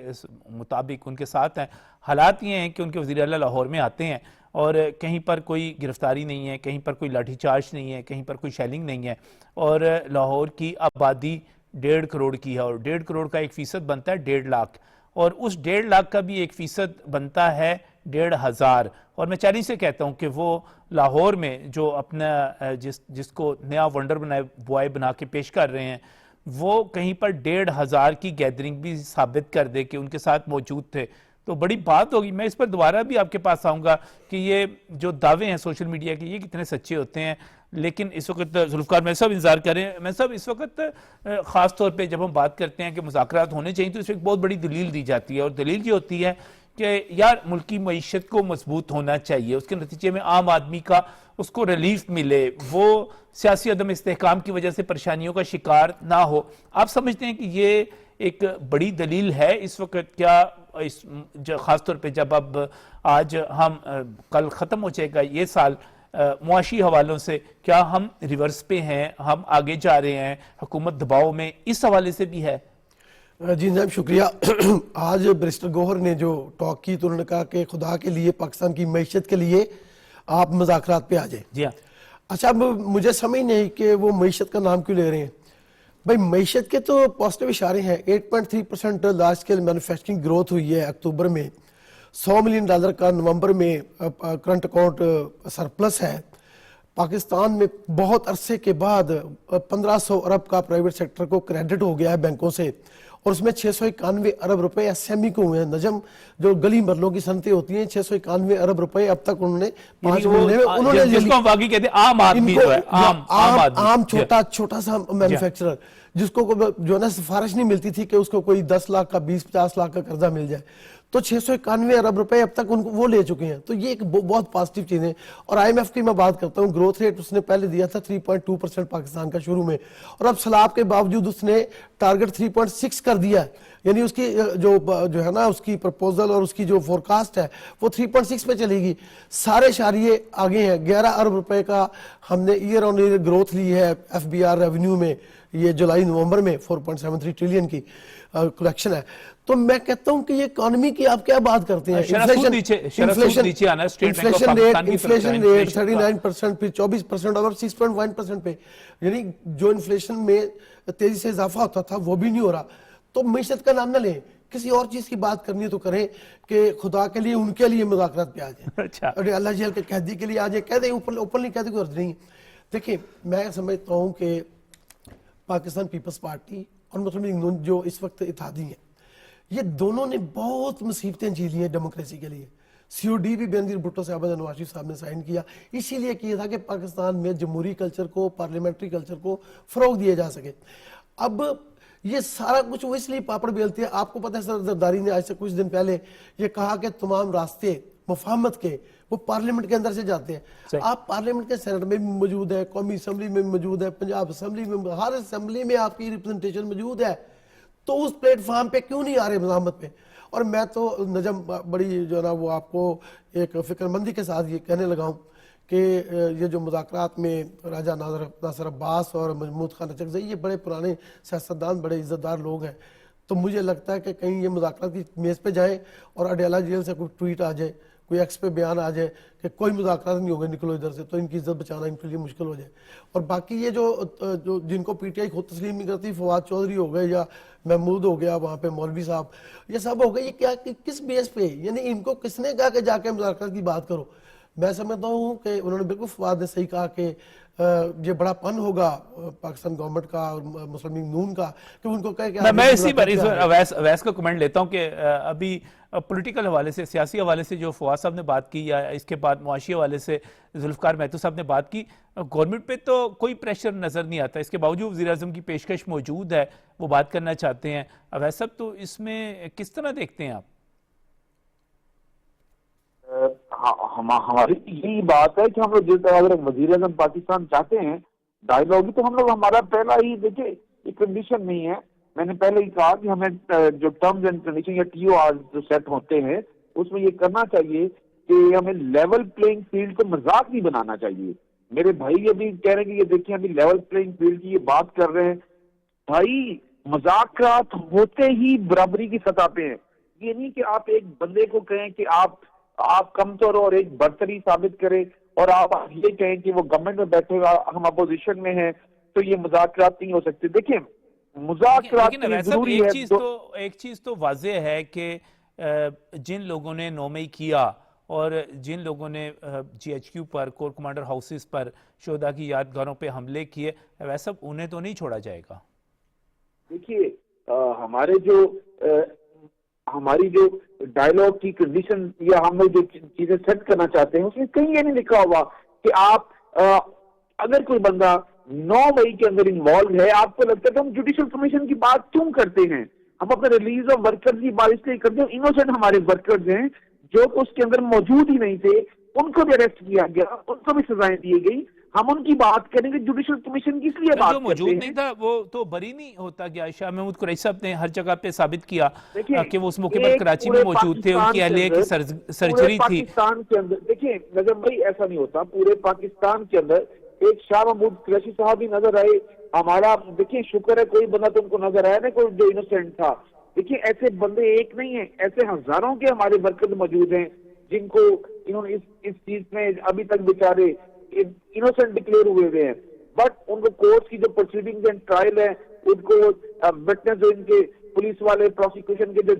Speaker 1: مطابق ان کے ساتھ ہیں, حالات یہ ہیں کہ ان کے وزیر اعلیٰ لاہور میں آتے ہیں اور کہیں پر کوئی گرفتاری نہیں ہے, کہیں پر کوئی لاٹھی چارج نہیں ہے, کہیں پر کوئی شیلنگ نہیں ہے, اور لاہور کی آبادی 1.5 کروڑ کی ہے, اور 1.5 کروڑ کا 1% بنتا ہے 1.5 لاکھ, اور اس 1.5 لاکھ کا بھی 1% بنتا ہے 1,500. اور میں چیلنج سے کہتا ہوں کہ وہ لاہور میں جو اپنا جس کو نیا ونڈر بوائے بنا کے پیش کر رہے ہیں, وہ کہیں پر 1,500 کی گیدرنگ بھی ثابت کر دے کہ ان کے ساتھ موجود تھے, تو بڑی بات ہوگی. میں اس پر دوبارہ بھی آپ کے پاس آؤں گا کہ یہ جو دعوے ہیں سوشل میڈیا کے یہ کتنے سچے ہوتے ہیں. لیکن اس وقت ذوالفقار میں صاحب انتظار کریں, میں صاحب اس وقت خاص طور پہ جب ہم بات کرتے ہیں کہ مذاکرات ہونے چاہیے تو اس وقت بہت بڑی دلیل دی جاتی ہے, اور دلیل یہ ہوتی ہے کہ یار ملکی معیشت کو مضبوط ہونا چاہیے, اس کے نتیجے میں عام آدمی کا اس کو ریلیف ملے, وہ سیاسی عدم استحکام کی وجہ سے پریشانیوں کا شکار نہ ہو. آپ سمجھتے ہیں کہ یہ ایک بڑی دلیل ہے اس وقت کیا, خاص طور پہ جب اب آج ہم کل ختم ہو جائے گا یہ سال معاشی حوالوں سے, کیا ہم ریورس پہ ہیں, ہم آگے جا رہے ہیں, حکومت دباؤ میں اس حوالے سے بھی ہے؟
Speaker 4: جی جناب شکریہ. آج بیرسٹر گوہر نے جو ٹاک کی تو انہوں نے کہا کہ خدا کے لیے پاکستان کی معیشت کے لیے آپ مذاکرات پہ آ جائیں.
Speaker 1: جی ہاں.
Speaker 4: اچھا, اب مجھے سمجھ نہیں کہ وہ معیشت کا نام کیوں لے رہے ہیں. بھائی معیشت کے تو پازیٹیو اشارے ہیں. 8.3% لارج اسکیل مینوفیکچرنگ گروتھ ہوئی ہے اکتوبر میں, $100 ملین کا نومبر میں کرنٹ اکاؤنٹ سرپلس ہے. پاکستان میں بہت عرصے کے بعد 1500 ارب کا پرائیویٹ سیکٹر کو کریڈٹ ہو گیا ہے بینکوں سے, اور اس میں 691 ارب روپے ایس ایم ای کو ہوئے ہیں. نجم, جو گلی مرلوں کی صنعتیں ہوتی ہیں, 691 ارب روپے اب تک انہوں نے 5 مہینے میں انہوں نے
Speaker 1: عام آدمی جو ہے, عام
Speaker 4: چھوٹا سا مینوفیکچرر جس کو جو ہے نا سفارش نہیں ملتی تھی کہ اس کو کوئی 10 لاکھ کا 20-50 لاکھ کا قرضہ مل جائے، تو 691 ارب روپے اب تک ان کو وہ لے چکے ہیں. تو یہ ایک بہت پازیٹیو چیز ہے. اور آئی ایم ایف کی میں بات کرتا ہوں، گروتھ ریٹ اس نے پہلے دیا تھا 3.2% پاکستان کا شروع میں، اور اب سیلاب کے باوجود اس نے ٹارگٹ 3.6 کر دیا ہے. یعنی اس کی جو ہے نا اس کی پرپوزل اور اس کی جو فورکاسٹ ہے وہ 3.6 پہ چلے گی. سارے اشاریے آگے ہیں. 11 ارب روپے کا ہم نے ایئر آن ایئر گروتھ لی ہے ایف بی آر ریونیو میں، یہ جولائی نومبر میں 4.73 ٹریلین کی کلیکشن ہے. تو میں کہتا ہوں کہ یہ اکانومی کی آپ کیا بات کرتے ہیں، انفلیشن ریٹ 39% پھر 24% اور 6.1% پہ، یعنی جو انفلیشن میں تیزی سے اضافہ ہوتا تھا وہ بھی نہیں ہو رہا. تو معیشت کا نام نہ لیں، کسی اور چیز کی بات کرنی ہے تو کریں کہ خدا کے لیے ان کے لیے مذاکرات پہ آ جائیں، اور اللہ جیل کے قیدی کے لیے آ جائیں، کہہ دیں اوپنلی کہہ دیں کوئی عرض نہیں. دیکھیں میں سمجھتا ہوں کہ پاکستان پیپلز پارٹی اور مسلم لیگ نون جو اس وقت اتحادی ہیں، یہ دونوں نے بہت مصیبتیں جھیلی ہیں ڈیموکریسی کے لیے. سی او ڈی بھی بینظیر بھٹو صاحب اور نواز شریف صاحب نے سائن کیا، اسی لیے کیا تھا کہ پاکستان میں جمہوری کلچر کو، پارلیمنٹری کلچر کو فروغ دیا جا سکے. اب یہ سارا کچھ وہ اس لیے پاپڑ بیلتے ہیں. آپ کو پتہ ہے سر زرداری نے آج سے کچھ دن پہلے یہ کہا کہ تمام راستے مفاہمت کے وہ پارلیمنٹ کے اندر سے جاتے ہیں. آپ پارلیمنٹ کے سینٹ میں بھی موجود ہیں، قومی اسمبلی میں بھی موجود ہیں، پنجاب اسمبلی میں، ہر اسمبلی میں آپ کی ریپرزنٹیشن موجود ہے. تو اس پلیٹ فارم پہ کیوں نہیں آ رہے مزاحمت پہ؟ اور میں تو نجم بڑی جو ہے نا وہ آپ کو ایک فکر مندی کے ساتھ یہ کہنے لگا ہوں کہ یہ جو مذاکرات میں راجہ ناصر عباس اور محمود خان اچکزئی یہ بڑے پرانے سیاستدان، بڑے عزت دار لوگ ہیں. تو مجھے لگتا ہے کہ کہیں یہ مذاکرات کی میز پہ جائیں اور اڈیالہ جیل سے کوئی ٹویٹ آ جائے، کوئی ایکس پہ بیان آ جائے کہ کوئی مذاکرات نہیں ہوگا، نکلو ادھر سے، تو ان کی عزت بچانا ان کے لیے مشکل ہو جائے. اور باقی یہ جو جن کو پی ٹی آئی خود تسلیم نہیں کرتی، فواد چودھری ہو گئے یا محمود ہو گیا وہاں پہ، مولوی صاحب، یہ سب ہو گئے، یہ کیا کس بیس پہ؟ یعنی ان کو کس نے کہا کہ جا کے مذاکرات کی بات کرو؟ میں سمجھتا ہوں کہ انہوں نے بالکل فواد نے صحیح کہا کہ یہ بڑا پن ہوگا پاکستان گورنمنٹ کا اور مسلم لیگ نون کا کہ ان کو کہے کہ
Speaker 1: میں اسی پر اویس کا کمنٹ لیتا ہوں کہ ابھی پولیٹیکل حوالے سے، سیاسی حوالے سے جو فواد صاحب نے بات کی، یا اس کے بعد معاشی حوالے سے ذوالفقار مہتو صاحب نے بات کی، گورنمنٹ پہ تو کوئی پریشر نظر نہیں آتا. اس کے باوجود وزیر اعظم کی پیشکش موجود ہے، وہ بات کرنا چاہتے ہیں. اویس صاحب تو اس میں کس طرح دیکھتے ہیں آپ؟
Speaker 2: ہماری یہی بات ہے کہ ہم لوگ اگر وزیر اعظم پاکستان چاہتے ہیں ڈائیلاگ، تو ہم لوگ ہمارا پہلا ہی دیکھیں یہ کنڈیشن نہیں ہے. میں نے پہلے ہی کہا کہ ہمیں جو ٹرمز اینڈ کنڈیشن یا ٹی او آر جو سیٹ ہوتے ہیں اس میں یہ کرنا چاہیے کہ ہمیں لیول پلینگ فیلڈ کو مذاق نہیں بنانا چاہیے. میرے بھائی ابھی کہہ رہے ہیں کہ یہ دیکھیں ابھی لیول پلینگ فیلڈ کی یہ بات کر رہے ہیں. بھائی مذاکرات ہوتے ہی برابری کی سطح پہ ہیں. یہ نہیں کہ آپ ایک بندے کو کہیں کہ آپ کمزور اور ایک برتری ثابت کریں اور آپ یہ کہیں کہ وہ گورنمنٹ میں بیٹھے گا، ہم اپوزیشن میں ہیں تو یہ مذاکرات نہیں ہو سکتے. دیکھیں مذاکرات ضروری ہے.
Speaker 1: ایک چیز تو واضح ہے کہ جن لوگوں نے 9 مئی کیا اور جن لوگوں نے جی ایچ کیو پر، کور کمانڈر ہاؤسز پر، شہداء کی یادگاروں پہ حملے کیے، ویسا انہیں تو نہیں چھوڑا جائے گا.
Speaker 2: دیکھیے ہماری جو ڈائیلاگ کی کنڈیشن یا ہم لوگ جو چیزیں سیٹ کرنا چاہتے ہیں اس میں کہیں یہ نہیں لکھا ہوا کہ آپ اگر کوئی بندہ 9 مئی کے اندر انوالو ہے، آپ کو لگتا ہے کہ ہم جوڈیشل کمیشن کی بات کیوں کرتے ہیں؟ ہم اپنے ریلیز آف ورکرز کی بات اس لیے کرتے ہیں. انوسنٹ ہمارے ورکرز ہیں جو اس کے اندر موجود ہی نہیں تھے، ان کو بھی اریسٹ کیا گیا، ان کو بھی سزائیں دی گئی. ہم ان کی بات کریں گے جوڈیشل کمیشن کی اس لیے بات
Speaker 1: جو موجود نہیں تھا وہ تو بری نہیں ہوتا گیا. شاہ محمود قریشی صاحب نے ہر جگہ پہ ثابت کیا کہ وہ اس موقع پر کراچی میں موجود تھے، ان کی اہلیہ کی سرجری تھی.
Speaker 2: پاکستان کے اندر دیکھیں نظم بھائی ایسا نہیں ہوتا. پورے پاکستان کے اندر ایک شاہ محمود قریشی صاحب بھی نظر آئے. ہمارا دیکھیں شکر ہے کوئی بندہ تو ان کو نظر آیا نا کوئی جو انوسینٹ تھا. دیکھیں ایسے بندے ایک نہیں ہیں، ایسے ہزاروں کے ہمارے ورکر موجود ہیں جن کو انہوں نے اس چیز میں ابھی تک بیچارے انوسنٹ ڈکلیئر ہوئے ہیں. بٹ ان کو کورٹ کی جو پروسیڈنگ اینڈ ٹرائل ہے، ان کو وٹنس جو ان کے پولیس والے پروسیکیوشن کے جو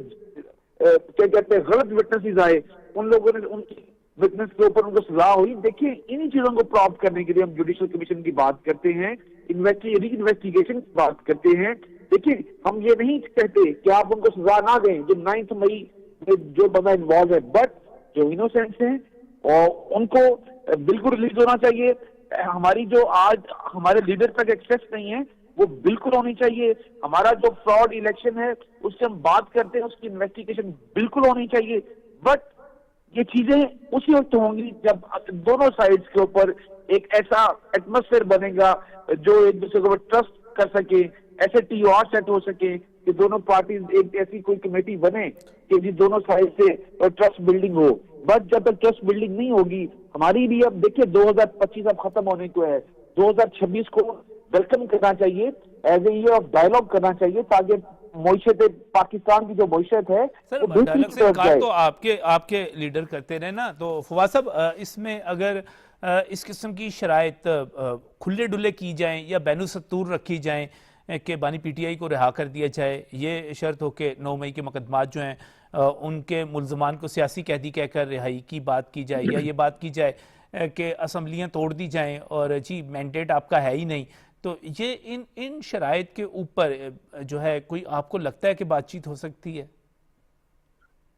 Speaker 2: کیا کہتے ہیں غلط وٹنسز آئے، ان لوگوں نے ان کی وٹنس کے اوپر ان کو سزا ہوئی. دیکھیں انہی چیزوں کو پراپ کرنے کے لیے ہم جوڈیشل کمیشن کی بات کرتے ہیں، ری انویسٹیگیشن کی بات کرتے ہیں. دیکھیں ہم یہ نہیں کہتے کہ آپ ان کو سزا نہ دیں جو 9 مئی میں جو بندہ انوالو ہے، بٹ جو انوسینٹس ہیں اور ان کو بالکل ریلیز ہونا چاہیے. ہماری جو آج ہمارے لیڈر تک ایکسیس نہیں ہے وہ بالکل ہونی چاہیے. ہمارا جو فراڈ الیکشن ہے اس سے ہم بات کرتے ہیں, اس کی انویسٹیگیشن بالکل ہونی چاہیے. بٹ یہ چیزیں اسی وقت ہوں گی جب دونوں سائڈز کے اوپر ایک ایسا ایٹماسفیئر بنے گا جو ایک دوسرے کے اوپر ٹرسٹ کر سکے, ایسے ٹی او آر سیٹ ہو سکے کہ دونوں پارٹیز ایک ایسی کوئی کمیٹی بنے کہ جی دونوں سائڈ سے ٹرسٹ بلڈنگ ہو. بٹ جب تک ٹرسٹ بلڈنگ نہیں ہوگی, ہماری بھی اب دیکھیے 2025 اب ختم ہونے کو ہے, 2026 کو ویلکم کرنا چاہیے, as a air of dialogue کرنا چاہیے, تاکہ معیشت پاکستان کی جو معیشت ہے
Speaker 1: سر
Speaker 2: وہ بہتری
Speaker 1: ڈائلاگ
Speaker 2: کی
Speaker 1: سے
Speaker 2: طرف
Speaker 1: انکار
Speaker 2: جائے.
Speaker 1: تو آپ کے لیڈر کرتے رہے نا. تو فواد صاحب اس میں اگر اس قسم کی شرائط کھلے ڈلے کی جائیں یا بین السطور رکھی جائیں کہ بانی پی ٹی آئی کو رہا کر دیا جائے, یہ شرط ہو کہ 9 مئی کے مقدمات جو ہیں ان کے ملزمان کو سیاسی قیدی کہہ کر رہائی کی بات کی جائے, یا یہ بات کی جائے کہ اسمبلیاں توڑ دی جائیں اور جی مینڈیٹ آپ کا ہے ہی نہیں, تو یہ ان شرائط کے اوپر جو ہے کوئی آپ کو لگتا ہے کہ بات چیت ہو سکتی ہے؟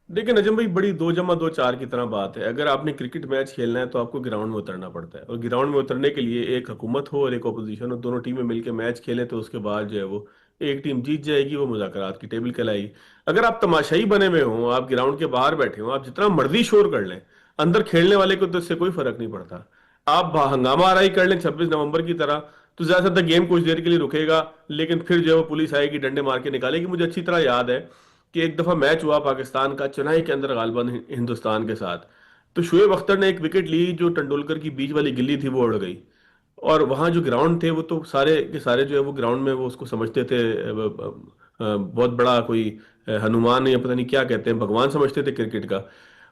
Speaker 3: دیکھیں نجم بھائی, بڑی 2+2=4 کی طرح بات ہے. اگر آپ نے کرکٹ میچ کھیلنا ہے تو آپ کو گراؤنڈ میں اترنا پڑتا ہے, اور گراؤنڈ میں اترنے کے لیے ایک حکومت ہو اور ایک اپوزیشن ہو, دونوں ٹیمیں مل کے میچ کھیلیں تو اس کے بعد جو ہے وہ ایک ٹیم جیت جائے گی, وہ مذاکرات کی ٹیبل کہلائے گی. اگر آپ تماشائی بنے ہوئے ہوں, آپ گراؤنڈ کے باہر بیٹھے ہوں, آپ جتنا مرضی شور کر لیں, اندر کھیلنے والے کو تو اس سے کوئی فرق نہیں پڑتا. آپ ہنگامہ آرائی کر لیں 26 نومبر کی طرح, تو زیادہ سے زیادہ گیم کچھ دیر کے لیے رکے گا, لیکن پھر جو ہے وہ پولیس آئے گی, ڈنڈے مار کے نکالے گی. مجھے اچھی طرح یاد ہے کہ ایک دفعہ میچ ہوا پاکستان کا چنائی کے اندر غالباً ہندوستان کے ساتھ, تو شعیب اختر نے ایک وکٹ لی, جو ٹنڈولکر کی بیچ والی گلی تھی وہ اڑ گئی, اور وہاں جو گراؤنڈ تھے وہ تو سارے کے سارے جو ہے وہ گراؤنڈ میں وہ اس کو سمجھتے تھے بہت بڑا کوئی ہنومان یا پتہ نہیں کیا کہتے ہیں, بھگوان سمجھتے تھے کرکٹ کا.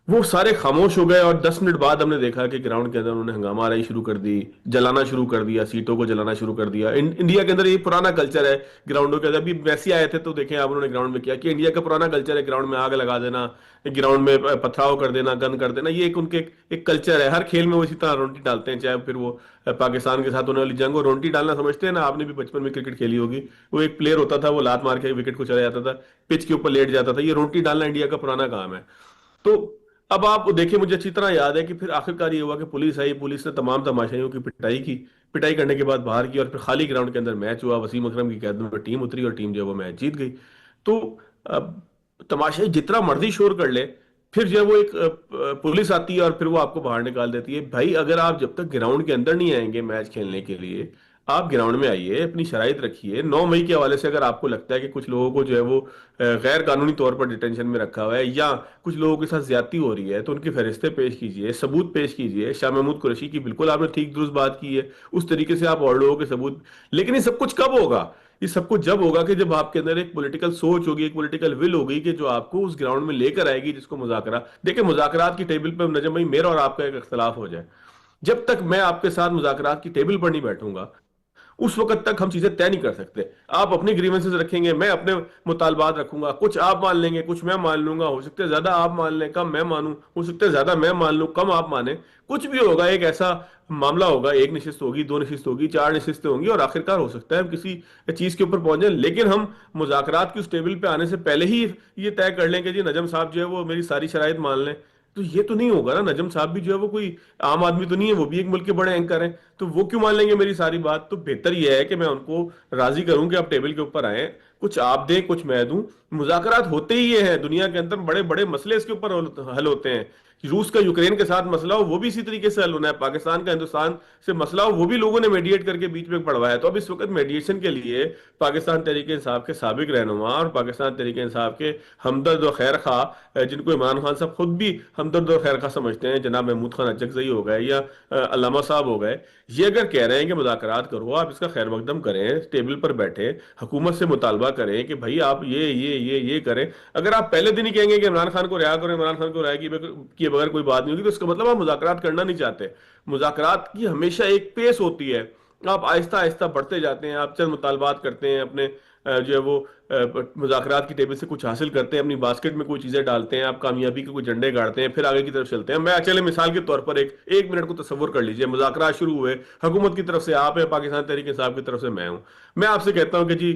Speaker 3: وہ سارے خاموش ہو گئے, اور 10 منٹ بعد ہم نے دیکھا کہ گراؤنڈ کے اندر انہوں نے ہنگامہ آرائی شروع کر دی, جلانا شروع کر دیا, سیٹوں کو جلانا شروع کر دیا. انڈیا کے اندر یہ پرانا کلچر ہے گراؤنڈوں کے اندر. ابھی میسی آئے تھے تو دیکھیں آپ, انہوں نے گراؤنڈ میں کیا کہ انڈیا کا پرانا کلچر ہے گراؤنڈ میں آگ لگا دینا, گراؤنڈ میں پتھراؤ کر دینا, گن کر دینا. یہ ایک ان کے ایک کلچر ہے. ہر کھیل میں وہ اسی طرح رونٹی ڈالتے ہیں, چاہے پھر وہ پاکستان کے ساتھ ہونے والی جنگ ہو. رونٹی ڈالنا سمجھتے ہیں نا, آپ نے بھی بچپن میں کرکٹ کھیلی ہوگی. وہ ایک پلیئر ہوتا تھا, وہ لات مار کے وکٹ کو چلا جاتا تھا, پچ کے اوپر لیٹ جاتا تھا. یہ رونٹی ڈالنا انڈیا کا پرانا کام ہے. تو اب آپ دیکھیں, مجھے اچھی طرح یاد ہے کہ پھر آخرکار یہ ہوا کہ پولیس آئی, پولیس نے تمام تماشائیوں کی پٹائی کی, پٹائی کرنے کے بعد باہر کی, اور پھر خالی گراؤنڈ کے اندر میچ ہوا. وسیم اکرم کی قیادت میں ٹیم اتری اور ٹیم جو ہے وہ میچ جیت گئی. تو تماشائی جتنا مرضی شور کر لے, پھر جو ہے وہ ایک پولیس آتی ہے اور پھر وہ آپ کو باہر نکال دیتی ہے. بھائی اگر آپ جب تک گراؤنڈ کے اندر نہیں آئیں گے میچ کھیلنے کے لیے, آپ گراؤنڈ میں آئیے, اپنی شرائط رکھیے. 9 مئی کے حوالے سے اگر آپ کو لگتا ہے کہ کچھ لوگوں کو جو ہے وہ غیر قانونی طور پر ڈیٹینشن میں رکھا ہوا ہے, یا کچھ لوگوں کے ساتھ زیادتی ہو رہی ہے, تو ان کی فہرستیں پیش کیجیے, ثبوت پیش کیجیے. شاہ محمود قریشی کی بالکل آپ نے ٹھیک درست بات کی ہے, اس طریقے سے آپ اور لوگوں کے ثبوت. لیکن یہ سب کچھ کب ہوگا؟ یہ سب کچھ جب ہوگا کہ جب آپ کے اندر ایک پولیٹیکل سوچ ہوگی, ایک پولیٹیکل ول ہوگی کہ جو آپ کو اس گراؤنڈ میں لے کر آئے گی, جس کو مذاکرہ. دیکھیں مذاکرات کی ٹیبل پہ نجم بھائی میرا اور آپ کا ایک اختلاف ہو جائے, جب تک میں آپ کے ساتھ مذاکرات کی ٹیبل پر نہیں بیٹھوں گا اس وقت تک ہم چیزیں طے نہیں کر سکتے. آپ اپنی گریونسز رکھیں گے, میں اپنے مطالبات رکھوں گا, کچھ آپ مان لیں گے, کچھ میں مان لوں گا. ہو سکتا ہے زیادہ آپ مان لیں, کم میں مانوں. ہو سکتا ہے زیادہ میں مان لوں, کم آپ مانیں. کچھ بھی ہوگا, ایک ایسا معاملہ ہوگا, 1 نشست ہوگی, 2 نشست ہوگی, 4 نشستیں ہوں گی, اور آخرکار ہو سکتا ہے ہم کسی چیز کے اوپر پہنچ جائیں. لیکن ہم مذاکرات کی اس ٹیبل پہ آنے سے پہلے ہی یہ طے کر لیں کہ جی نجم صاحب جو ہے وہ میری ساری شرائط مان لیں, تو یہ تو نہیں ہوگا نا. نجم صاحب بھی جو ہے وہ کوئی عام آدمی تو نہیں ہے, وہ بھی ایک ملک کے بڑے اینکر ہیں, تو وہ کیوں مان لیں گے میری ساری بات؟ تو بہتر یہ ہے کہ میں ان کو راضی کروں کہ آپ ٹیبل کے اوپر آئیں, کچھ آپ دیں, کچھ میں دوں. مذاکرات ہوتے ہی یہ ہیں دنیا کے اندر, بڑے بڑے مسئلے اس کے اوپر حل ہوتے ہیں. روس کا یوکرین کے ساتھ مسئلہ ہو, وہ بھی اسی طریقے سے حل ہونا ہے. پاکستان کا ہندوستان سے مسئلہ ہو, وہ بھی لوگوں نے میڈیٹ کر کے بیچ میں پڑھوایا ہے. تو اب اس وقت میڈیشن کے لیے پاکستان تحریک انصاف کے سابق رہنما اور پاکستان تحریک انصاف کے ہمدرد و خیر خواہ, جن کو عمران خان صاحب خود بھی ہمدرد و خیر خواہ سمجھتے ہیں, جناب محمود خان اچکزئی ہو گئے یا علامہ صاحب ہو گئے, یہ اگر کہہ رہے ہیں کہ مذاکرات کرو, آپ اس کا خیر مقدم کریں, ٹیبل پر بیٹھیں, حکومت سے مطالبہ کریں کہ بھائی آپ یہ کریں. اگر آپ پہلے دن ہی کہیں گے کہ عمران خان کو رہا کرو, عمران خان کو رہا کیے بغیر کوئی بات نہیں ہوگی, تو اس کا مطلب آپ مذاکرات کرنا نہیں چاہتے. مذاکرات کی ہمیشہ ایک پیس ہوتی ہے, آپ آہستہ آہستہ بڑھتے جاتے ہیں, آپ چند مطالبات کرتے ہیں, اپنے جو ہے وہ مذاکرات کی ٹیبل سے کچھ حاصل کرتے ہیں, اپنی باسکٹ میں کوئی چیزیں ڈالتے ہیں, آپ کامیابی کے کوئی جھنڈے گاڑتے ہیں, پھر آگے کی طرف چلتے ہیں. میں چلے مثال کے طور پر ایک منٹ کو تصور کر لیجئے, مذاکرات شروع ہوئے, حکومت کی طرف سے آپ ہیں, پاکستان تحریک انصاف کی طرف سے میں ہوں. میں آپ سے کہتا ہوں کہ جی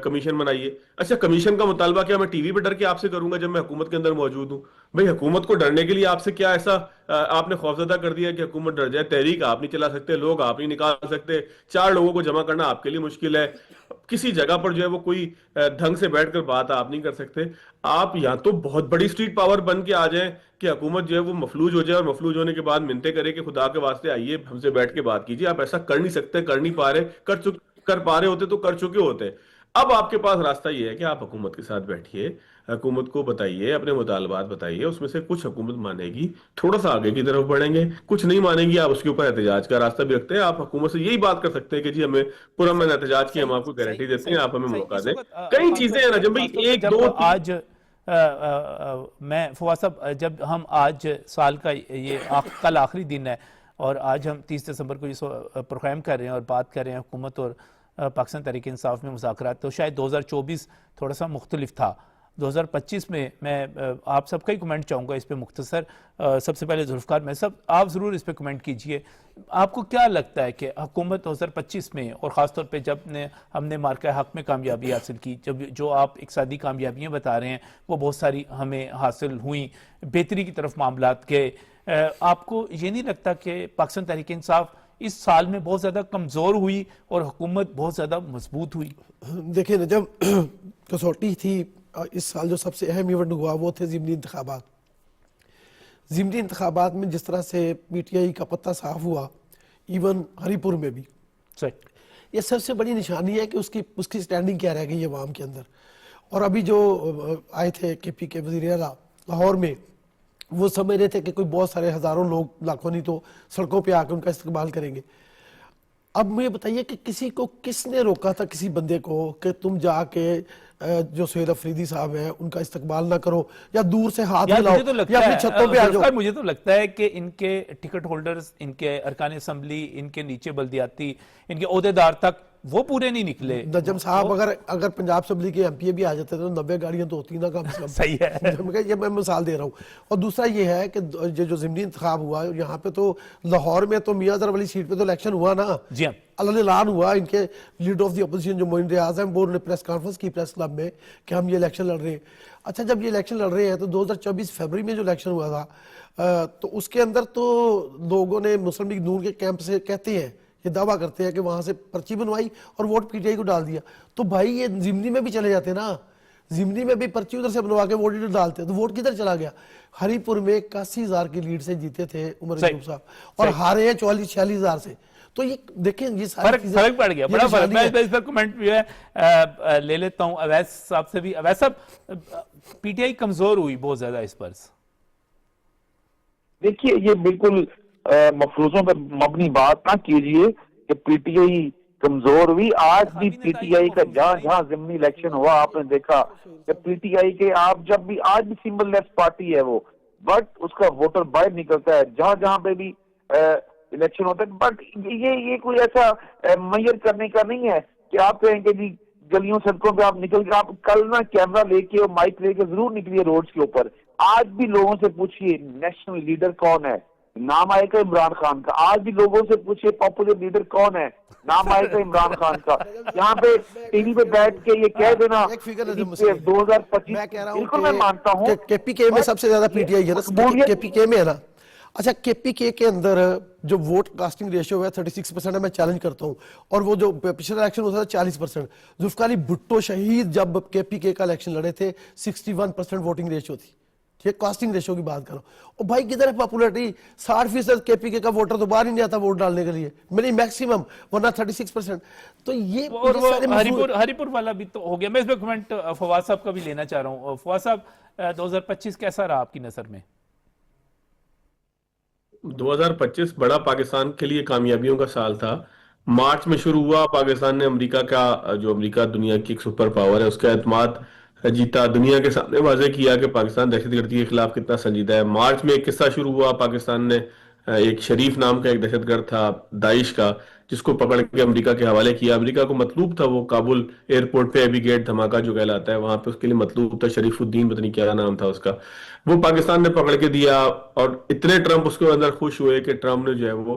Speaker 3: کمیشن بنائیے. اچھا کمیشن کا مطالبہ کیا میں ٹی وی پہ ڈر کے آپ سے کروں گا جب میں حکومت کے اندر موجود ہوں؟ بھائی حکومت کو ڈرنے کے لیے آپ سے کیا ایسا آپ نے خوفزدہ کر دیا کہ حکومت ڈر جائے؟ تحریک آپ نہیں چلا سکتے, لوگ آپ نہیں نکال سکتے, 4 لوگوں کو جمع کرنا آپ کے لیے مشکل ہے. کسی جگہ پر جو ہے وہ کوئی ڈھنگ سے بیٹھ کر بات آپ نہیں کر سکتے. آپ یا تو بہت بڑی اسٹریٹ پاور بن کے آ جائیں کہ حکومت جو ہے وہ مفلوج ہو جائے اور مفلوج ہونے کے بعد منتیں کرے کہ خدا کے واسطے آئیے ہم سے بیٹھ کے بات کیجیے. آپ ایسا کر نہیں سکتے, کر نہیں پا رہے, کر پا رہے ہوتے تو کر چکے ہوتے. اب آپ کے پاس راستہ یہ ہے کہ آپ حکومت کے ساتھ بیٹھیے, حکومت کو بتائیے, اپنے مطالبات بتائیے, اس میں سے کچھ حکومت مانے گی, تھوڑا سا آگے کی طرف بڑھیں گے, کچھ نہیں مانے گی آپ اس کے اوپر احتجاج کا راستہ بھی رکھتے ہیں. آپ حکومت سے یہی بات کر سکتے ہیں کہ جی ہمیں پرامن احتجاج کی ہم آپ کو گارنٹی دیتے ہیں, آپ ہمیں موقع دیں. کئی چیزیں ہیں نجم بھائی, ایک دو
Speaker 1: آج میں فواد صاحب, جب ہم آج سال کا یہ کل آخری دن ہے اور آج ہم 30 دسمبر کو یہ پروگرام کر رہے ہیں اور بات کر رہے ہیں حکومت اور پاکستان تحریک انصاف میں مذاکرات, تو شاید 2024 تھوڑا سا مختلف تھا. 2025 میں آپ سب کا ہی کمنٹ چاہوں گا اس پہ مختصر. سب سے پہلے ذوالفقار میں صاحب, آپ ضرور اس پہ کمنٹ کیجئے. آپ کو کیا لگتا ہے کہ حکومت 2025 میں, اور خاص طور پہ جب ہم نے مارکہ حق میں کامیابی حاصل کی, جو آپ اقتصادی کامیابیاں بتا رہے ہیں وہ بہت ساری ہمیں حاصل ہوئیں, بہتری کی طرف معاملات گئے, آپ کو یہ نہیں لگتا کہ پاکستان تحریک انصاف اس سال میں بہت زیادہ کمزور ہوئی اور حکومت بہت زیادہ مضبوط ہوئی؟
Speaker 4: دیکھیں جب کسوٹی تھی اس سال, جو سب سے اہم ایونٹ ہوا وہ تھے ضمنی انتخابات. ضمنی انتخابات میں جس طرح سے پی ٹی آئی کا پتہ صاف ہوا, ایون ہری پور میں بھی, یہ سب سے بڑی نشانی ہے کہ اس کی سٹینڈنگ کیا رہ گئی ہے عوام کے اندر. اور ابھی جو آئے تھے کے پی کے وزیر اعلیٰ لاہور میں, وہ سمجھ رہے تھے کہ کوئی بہت سارے ہزاروں لوگ, لاکھوں نہیں تو سڑکوں پہ آ کے ان کا استقبال کریں گے. اب مجھے بتائیے کہ کس نے روکا تھا کسی بندے کو کہ تم جا کے جو سہیل افریدی صاحب ہیں ان کا استقبال نہ کرو یا دور سے ہاتھ ملاؤ یا اپنی چھتوں پہ آ جاؤ؟
Speaker 1: مجھے تو لگتا ہے کہ ان کے ٹکٹ ہولڈرز, ان کے ارکان اسمبلی, ان کے نیچے بلدیاتی, ان کے عہدیدار تک وہ پورے نہیں نکلے.
Speaker 4: نجم صاحب اگر پنجاب اسمبلی کے ایم پی بھی آ جاتے تو 90 گاڑیاں تو ہوتی نا کم سے کم.
Speaker 1: صحیح ہے,
Speaker 4: یہ میں مثال دے رہا ہوں. اور دوسرا یہ ہے کہ جو ضمنی انتخاب ہوا یہاں پہ, تو لاہور میں تو میاں ظفر والی سیٹ پہ تو الیکشن ہوا نا,
Speaker 1: جی ہاں,
Speaker 4: اعلان ہوا. ان کے لیڈر آف دی اپوزیشن جو معین ریاض ہیں, وہ نے پریس کانفرنس کی پریس کلب میں کہ ہم یہ الیکشن لڑ رہے ہیں. اچھا, جب یہ الیکشن لڑ رہے ہیں تو 2024 فروری میں جو الیکشن ہوا تھا, تو اس کے اندر تو لوگوں نے مسلم لیگ نون کے کیمپ سے کہتے ہیں, یہ دعویٰ کرتے ہیں کہ وہاں سے پرچی بنوائی اور ووٹ پی ٹی آئی کو ڈال دیا. تو بھائی یہ ضمنی میں بھی چلے جاتے نا, ضمنی میں بھی پرچی ادھر سے بنوا کے ووٹ ادھر ڈالتے, تو ووٹ کدھر چلا گیا؟ ہری پور میں 81,000 کی لیڈ سے جیتے تھے عمر ایوب صاحب, اور ہارے ہیں 44-46,000 سے. تو یہ دیکھیں, یہ
Speaker 1: فرق پڑ گیا, بڑا فرق. میں اس پر کمنٹ بھی ہے لے لیتا ہوں اویس صاحب سے بھی. اویس صاحب, پی ٹی آئی کمزور ہوئی بہت زیادہ اس پر.
Speaker 2: دیکھیے, یہ بالکل مفروضوں پر مبنی بات نہ کیجئے کہ پی ٹی آئی کمزور ہوئی. آج بھی پی ٹی آئی کا جہاں ضمنی الیکشن ہوا, آپ نے دیکھا کہ پی ٹی آئی کے آپ جب بھی, آج بھی سمبل لیفٹ پارٹی ہے وہ, بٹ اس کا ووٹر باہر نکلتا ہے جہاں پہ بھی الیکشن ہوتا ہے. بٹ یہ کوئی ایسا میئر کرنے کا نہیں ہے کہ آپ کہیں کہ جی گلیوں سڑکوں پہ آپ نکل کے, آپ کل نا کیمرہ لے کے اور مائک لے کے ضرور نکلیے روڈز کے اوپر. آج بھی لوگوں سے پوچھئے نیشنل لیڈر کون ہے, نام آئے گا عمران خان کا. آج بھی لوگوں سے پوچھئے پاپولر لیڈر کون ہے, نام آئے گا عمران خان کا. یہاں پہ ٹی وی پہ بیٹھ کے یہ کہہ دینا 2025, بالکل میں مانتا ہوں
Speaker 4: کے پی کے میں سب سے زیادہ پی ٹی آئی ہے, کے پی کے میں ہے نا. اچھا, کے پی کے اندر جو ووٹ کاسٹنگ ریشیو ہے 36% ہے, میں چیلنج کرتا ہوں. اور وہ جو پچھلا الیکشن ہوتا تھا 40%. ذوالفقار علی بھٹو شہید جب کے پی کے کا الیکشن لڑے تھے 61% ووٹنگ ریشیو تھی. ٹھیک, کاسٹنگ ریشیو کی بات کرو. اور بھائی کدھر ہے پاپولیرٹی؟ 60% کے پی کے کا ووٹر تو باہر ہی نہیں آتا ووٹ ڈالنے کے لیے, میری میکسیمم, ورنہ 36%. تو یہ
Speaker 1: ہری پور والا بھی تو ہو گیا. میں اس پہ کمنٹ فواد صاحب کا بھی لینا چاہ رہا ہوں. فواد صاحب, 2025 کیسا رہا آپ کی نظر میں؟
Speaker 3: 2025 بڑا پاکستان کے لیے کامیابیوں کا سال تھا. مارچ میں شروع ہوا, پاکستان نے امریکہ کا, جو امریکہ دنیا کی ایک سپر پاور ہے, اس کا اعتماد جیتا, دنیا کے سامنے واضح کیا کہ پاکستان دہشت گردی کے خلاف کتنا سنجیدہ ہے. مارچ میں ایک قصہ شروع ہوا, پاکستان نے ایک شریف نام کا ایک دہشت گرد تھا داعش کا, جس کو پکڑ کے امریکہ کے حوالے کیا. امریکہ کو مطلوب تھا, وہ کابل ایئرپورٹ پہ ایبی گیٹ دھماکہ جو کہلاتا ہے وہاں پہ اس کے لیے مطلوب تھا, شریف الدین پتہ نہیں کیا نام تھا اس کا, وہ پاکستان نے پکڑ کے دیا. اور اتنے ٹرمپ اس کے اندر خوش ہوئے کہ ٹرمپ نے جو ہے وہ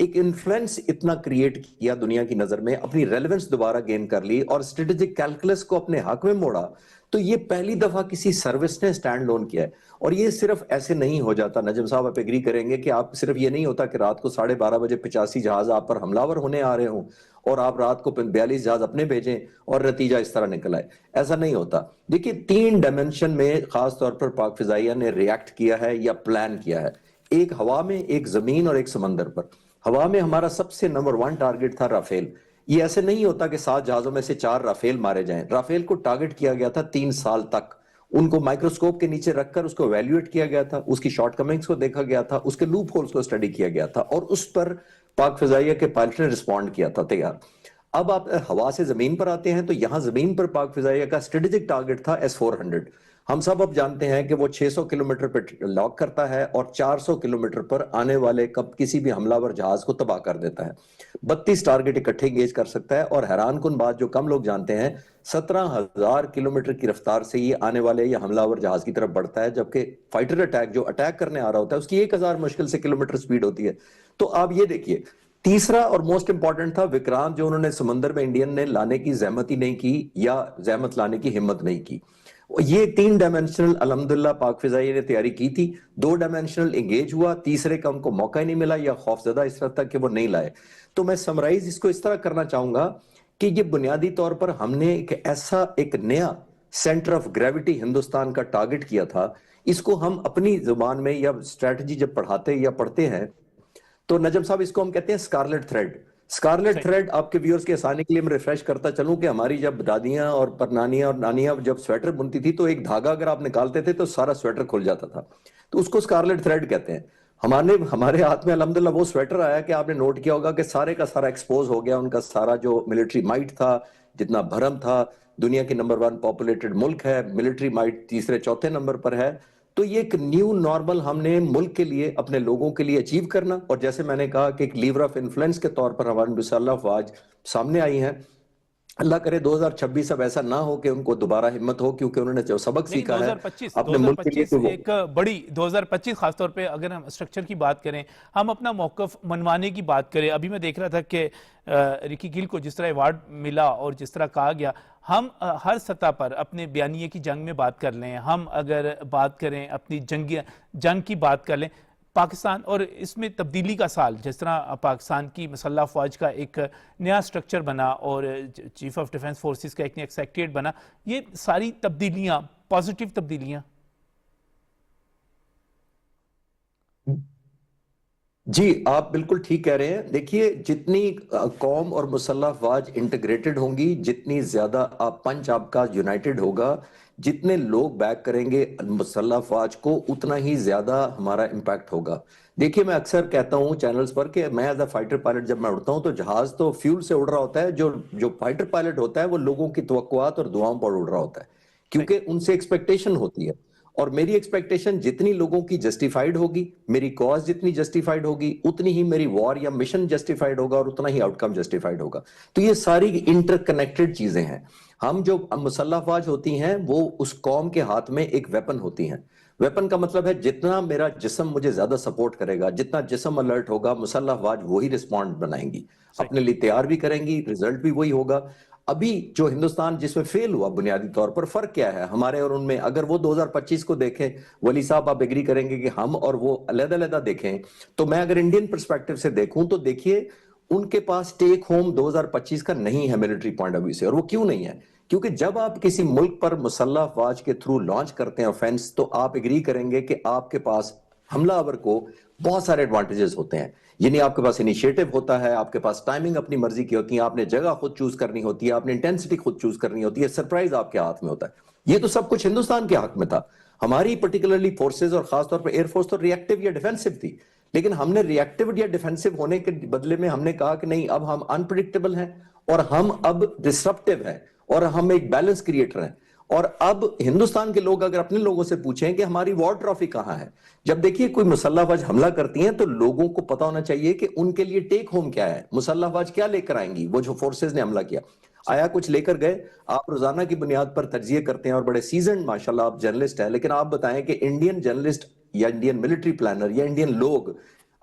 Speaker 5: ایک انفلوئنس اتنا کریٹ کیا دنیا کی نظر میں, اپنی ریلیونس دوبارہ گین کر لی اور اسٹریٹجک کیلکولس کو اپنے حق میں موڑا, تو یہ پہلی دفعہ کسی سروس نے سٹینڈ لون کیا ہے. اور یہ صرف ایسے نہیں ہو جاتا, نجم صاحب آپ ایگری کریں گے کہ آپ صرف یہ نہیں ہوتا کہ رات کو 12:30 بجے 85 جہاز آپ پر حملہ ہونے آ رہے ہوں اور آپ رات کو 42 جہاز اپنے بھیجیں اور نتیجہ اس طرح نکل آئے. ایسا نہیں ہوتا. دیکھیے 3 ڈائمنشن میں خاص طور پر پاک فضائیہ نے ریاکٹ کیا ہے یا پلان کیا ہے, ایک ہوا میں, ایک زمین اور ایک سمندر پر. ہوا میں ہمارا سب سے نمبر 1 ٹارگٹ تھا رافیل. یہ ایسے نہیں ہوتا کہ 7 جہازوں میں سے 4 رافیل مارے جائیں. رافیل کو ٹارگٹ کیا گیا تھا 3 سال تک, ان کو مائکروسکوپ کے نیچے رکھ کر اس کو ایویلویٹ کیا گیا تھا, اس کی شارٹ کمنگز کو دیکھا گیا تھا, اس کے لوپ ہولز کو اسٹڈی کیا گیا تھا اور اس پر پاک فضائیہ کے پائلٹ نے رسپونڈ کیا تھا تیار. اب آپ ہوا سے زمین پر آتے ہیں تو یہاں زمین پر پاک فضائیہ کا اسٹریٹجک ٹارگٹ تھا S-400. ہم سب اب جانتے ہیں کہ وہ 600 کلومیٹر پر لاک کرتا ہے اور 400 کلومیٹر پر آنے والے کسی بھی حملہ ور جہاز کو تباہ کر دیتا ہے. 32 ٹارگٹ اکٹھے انگیج کر سکتا ہے اور حیران کن بات جو کم لوگ جانتے ہیں, 17,000 کلومیٹر کی رفتار سے یہ آنے والے یا حملہ ور جہاز کی طرف بڑھتا ہے, جبکہ فائٹر اٹیک جو اٹیک کرنے آ رہا ہوتا ہے اس کی 1,000 مشکل سے کلومیٹر سپیڈ ہوتی ہے. تو آپ یہ دیکھیے. تیسرا اور موسٹ امپورٹنٹ تھا وکرانت, جو انہوں نے سمندر میں انڈین نے لانے کی زحمت ہی نہیں کی یا زحمت لانے کی ہمت نہیں کی. یہ 3 ڈائمنشنل الحمدللہ پاک فضائیہ نے تیاری کی تھی. 2 ڈائمنشنل انگیج ہوا, تیسرے کا ان کو موقع ہی نہیں ملا یا خوفزدہ اس طرح تک کہ وہ نہیں لائے. تو میں سمرائز اس کو اس طرح کرنا چاہوں گا کہ یہ بنیادی طور پر ہم نے ایک نیا سینٹر آف گریوٹی ہندوستان کا ٹارگٹ کیا تھا. اس کو ہم اپنی زبان میں یا اسٹریٹجی جب پڑھاتے یا پڑھتے ہیں تو نجم صاحب اس کو ہم کہتے ہیں اسکارلیٹ تھریڈ. اسکارلیٹ تھریڈ آپ کے ویورز کے آسانی کے لیے میں ریفریش کرتا چلوں کہ ہماری جب دادیاں اور پرنانیاں اور نانیاں جب سویٹر بنتی تھی تو ایک دھاگا اگر آپ نکالتے تھے تو سارا سویٹر کھل جاتا تھا, تو اس کو اسکارلیٹ تھریڈ کہتے ہیں. ہمارے ہاتھ میں الحمدللہ وہ سویٹر آیا کہ آپ نے نوٹ کیا ہوگا کہ سارے کا سارا ایکسپوز ہو گیا, ان کا سارا جو ملٹری مائٹ تھا, جتنا بھرم تھا. دنیا کی نمبر 1 پاپولیٹڈ ملک ہے, ملٹری مائٹ تیسرے چوتھے نمبر پر ہے. تو یہ ایک نیو نارمل ہم نے ملک کے لیے, اپنے لوگوں کے لیے اچیو کرنا, اور جیسے میں نے کہا کہ ایک لیور آف انفلوئنس کے طور پر ہماری مسلح افواج سامنے آئی ہیں. اللہ کرے 2026 اب ایسا نہ ہو کہ ان کو دوبارہ ہمت ہو, کیونکہ انہوں نے جو سبق سیکھا ہے اپنے ملک کے لیے.
Speaker 1: 2025 ایک بڑی 2025 خاص طور پہ اگر ہم اسٹرکچر کی بات کریں, ہم اپنا موقف منوانے کی بات کریں. ابھی میں دیکھ رہا تھا کہ رکی گل کو جس طرح ایوارڈ ملا اور جس طرح کہا گیا, ہم ہر سطح پر اپنے بیانیے کی جنگ میں بات کر لیں, ہم اگر بات کریں اپنی جنگ کی بات کر لیں, پاکستان اور اس میں تبدیلی کا سال, جس طرح پاکستان کی مسلح افواج کا ایک نیا سٹرکچر بنا اور چیف آف ڈیفنس فورسز کا ایک نیا سیکریٹریٹ بنا, یہ ساری تبدیلیاں پازیٹیو تبدیلیاں.
Speaker 5: جی آپ بالکل ٹھیک کہہ رہے ہیں. دیکھیے جتنی قوم اور مسلح افواج انٹیگریٹڈ ہوں گی, جتنی زیادہ پنچ آپ کا یونائٹڈ ہوگا, جتنے لوگ بیک کریں گے مسلح افواج کو, اتنا ہی زیادہ ہمارا امپیکٹ ہوگا. دیکھیے میں اکثر کہتا ہوں چینلز پر کہ میں ایز اے فائٹر پائلٹ جب میں اڑتا ہوں تو جہاز تو فیول سے اڑ رہا ہوتا ہے, جو فائٹر پائلٹ ہوتا ہے وہ لوگوں کی توقعات اور دعاؤں پر اڑ رہا ہوتا ہے, کیونکہ ان سے ایکسپیکٹیشن ہوتی ہے. اور میری ایکسپیکٹیشن جتنی لوگوں کی جسٹیفائیڈ ہوگی, میری کاز جتنی جسٹیفائیڈ ہوگی, اتنی ہی میری وار یا مشن جسٹیفائیڈ ہوگا اور اتنا ہی آؤٹ کم جسٹیفائیڈ ہوگا. تو یہ ساری انٹر کنیکٹڈ چیزیں ہیں. ہم جو مسلح افواج ہوتی ہیں وہ اس قوم کے ہاتھ میں ایک ویپن ہوتی ہیں. ویپن کا مطلب ہے جتنا میرا جسم مجھے زیادہ سپورٹ کرے گا, جتنا جسم الرٹ ہوگا, مسلح افواج وہی رسپونڈ بنائیں گی, اپنے لیے تیار بھی کریں گی, ریزلٹ بھی وہی ہوگا. ابھی جو ہندوستان جس میں فیل ہوا بنیادی طور پر فرق کیا ہے ہمارے اور ان میں, اگر وہ 2025 کو دیکھیں, ولی صاحب آپ ایگری کریں گے کہ ہم اور وہ علیحدہ علیحدہ دیکھیں, تو میں اگر انڈین پرسپیکٹیو سے دیکھوں تو دیکھیے ان کے پاس ٹیک ہوم 2025 کا نہیں ہے ملٹری پوائنٹ آف ویو سے. اور وہ کیوں نہیں ہے؟ کیونکہ جب آپ کسی ملک پر مسلح افواج کے تھرو لانچ کرتے ہیں آفینس, تو آپ ایگری کریں گے کہ آپ کے پاس حملہ آور کو بہت سارے ایڈوانٹیجز ہوتے ہیں. یعنی آپ کے پاس انیشیٹو ہوتا ہے, آپ کے پاس ٹائمنگ اپنی مرضی کی ہوتی ہے, آپ نے جگہ خود چوز کرنی ہوتی ہے, آپ نے انٹینسٹی خود چوز کرنی ہوتی ہے, سرپرائز آپ کے ہاتھ میں ہوتا ہے. یہ تو سب کچھ ہندوستان کے حق میں تھا. ہماری پرٹیکولرلی فورسز اور خاص طور پر ایئر فورس تو ریئیکٹیو یا ڈیفینسو تھی, لیکن ہم نے ریئیکٹیو یا ڈیفینسو ہونے کے بدلے میں ہم نے کہا کہ نہیں, اب ہم انپریڈکٹیبل ہیں اور ہم اب ڈسرپٹیو ہیں اور ہم ایک بیلنس کریٹر ہیں. اور اب ہندوستان کے لوگ اگر اپنے لوگوں سے پوچھیں کہ ہماری وار ٹرافی کہاں ہے, جب دیکھیے کوئی مسلح افواج حملہ کرتی ہیں تو لوگوں کو پتا ہونا چاہیے کہ ان کے لیے ٹیک ہوم کیا ہے, مسلح افواج کیا لے کر آئیں گی. وہ جو فورسز نے حملہ کیا, آیا کچھ لے کر گئے؟ آپ روزانہ کی بنیاد پر تجزیے کرتے ہیں اور بڑے سیزنڈ ماشاءاللہ آپ جرنلسٹ ہیں, لیکن آپ بتائیں کہ انڈین جرنلسٹ یا انڈین ملٹری پلانر یا انڈین لوگ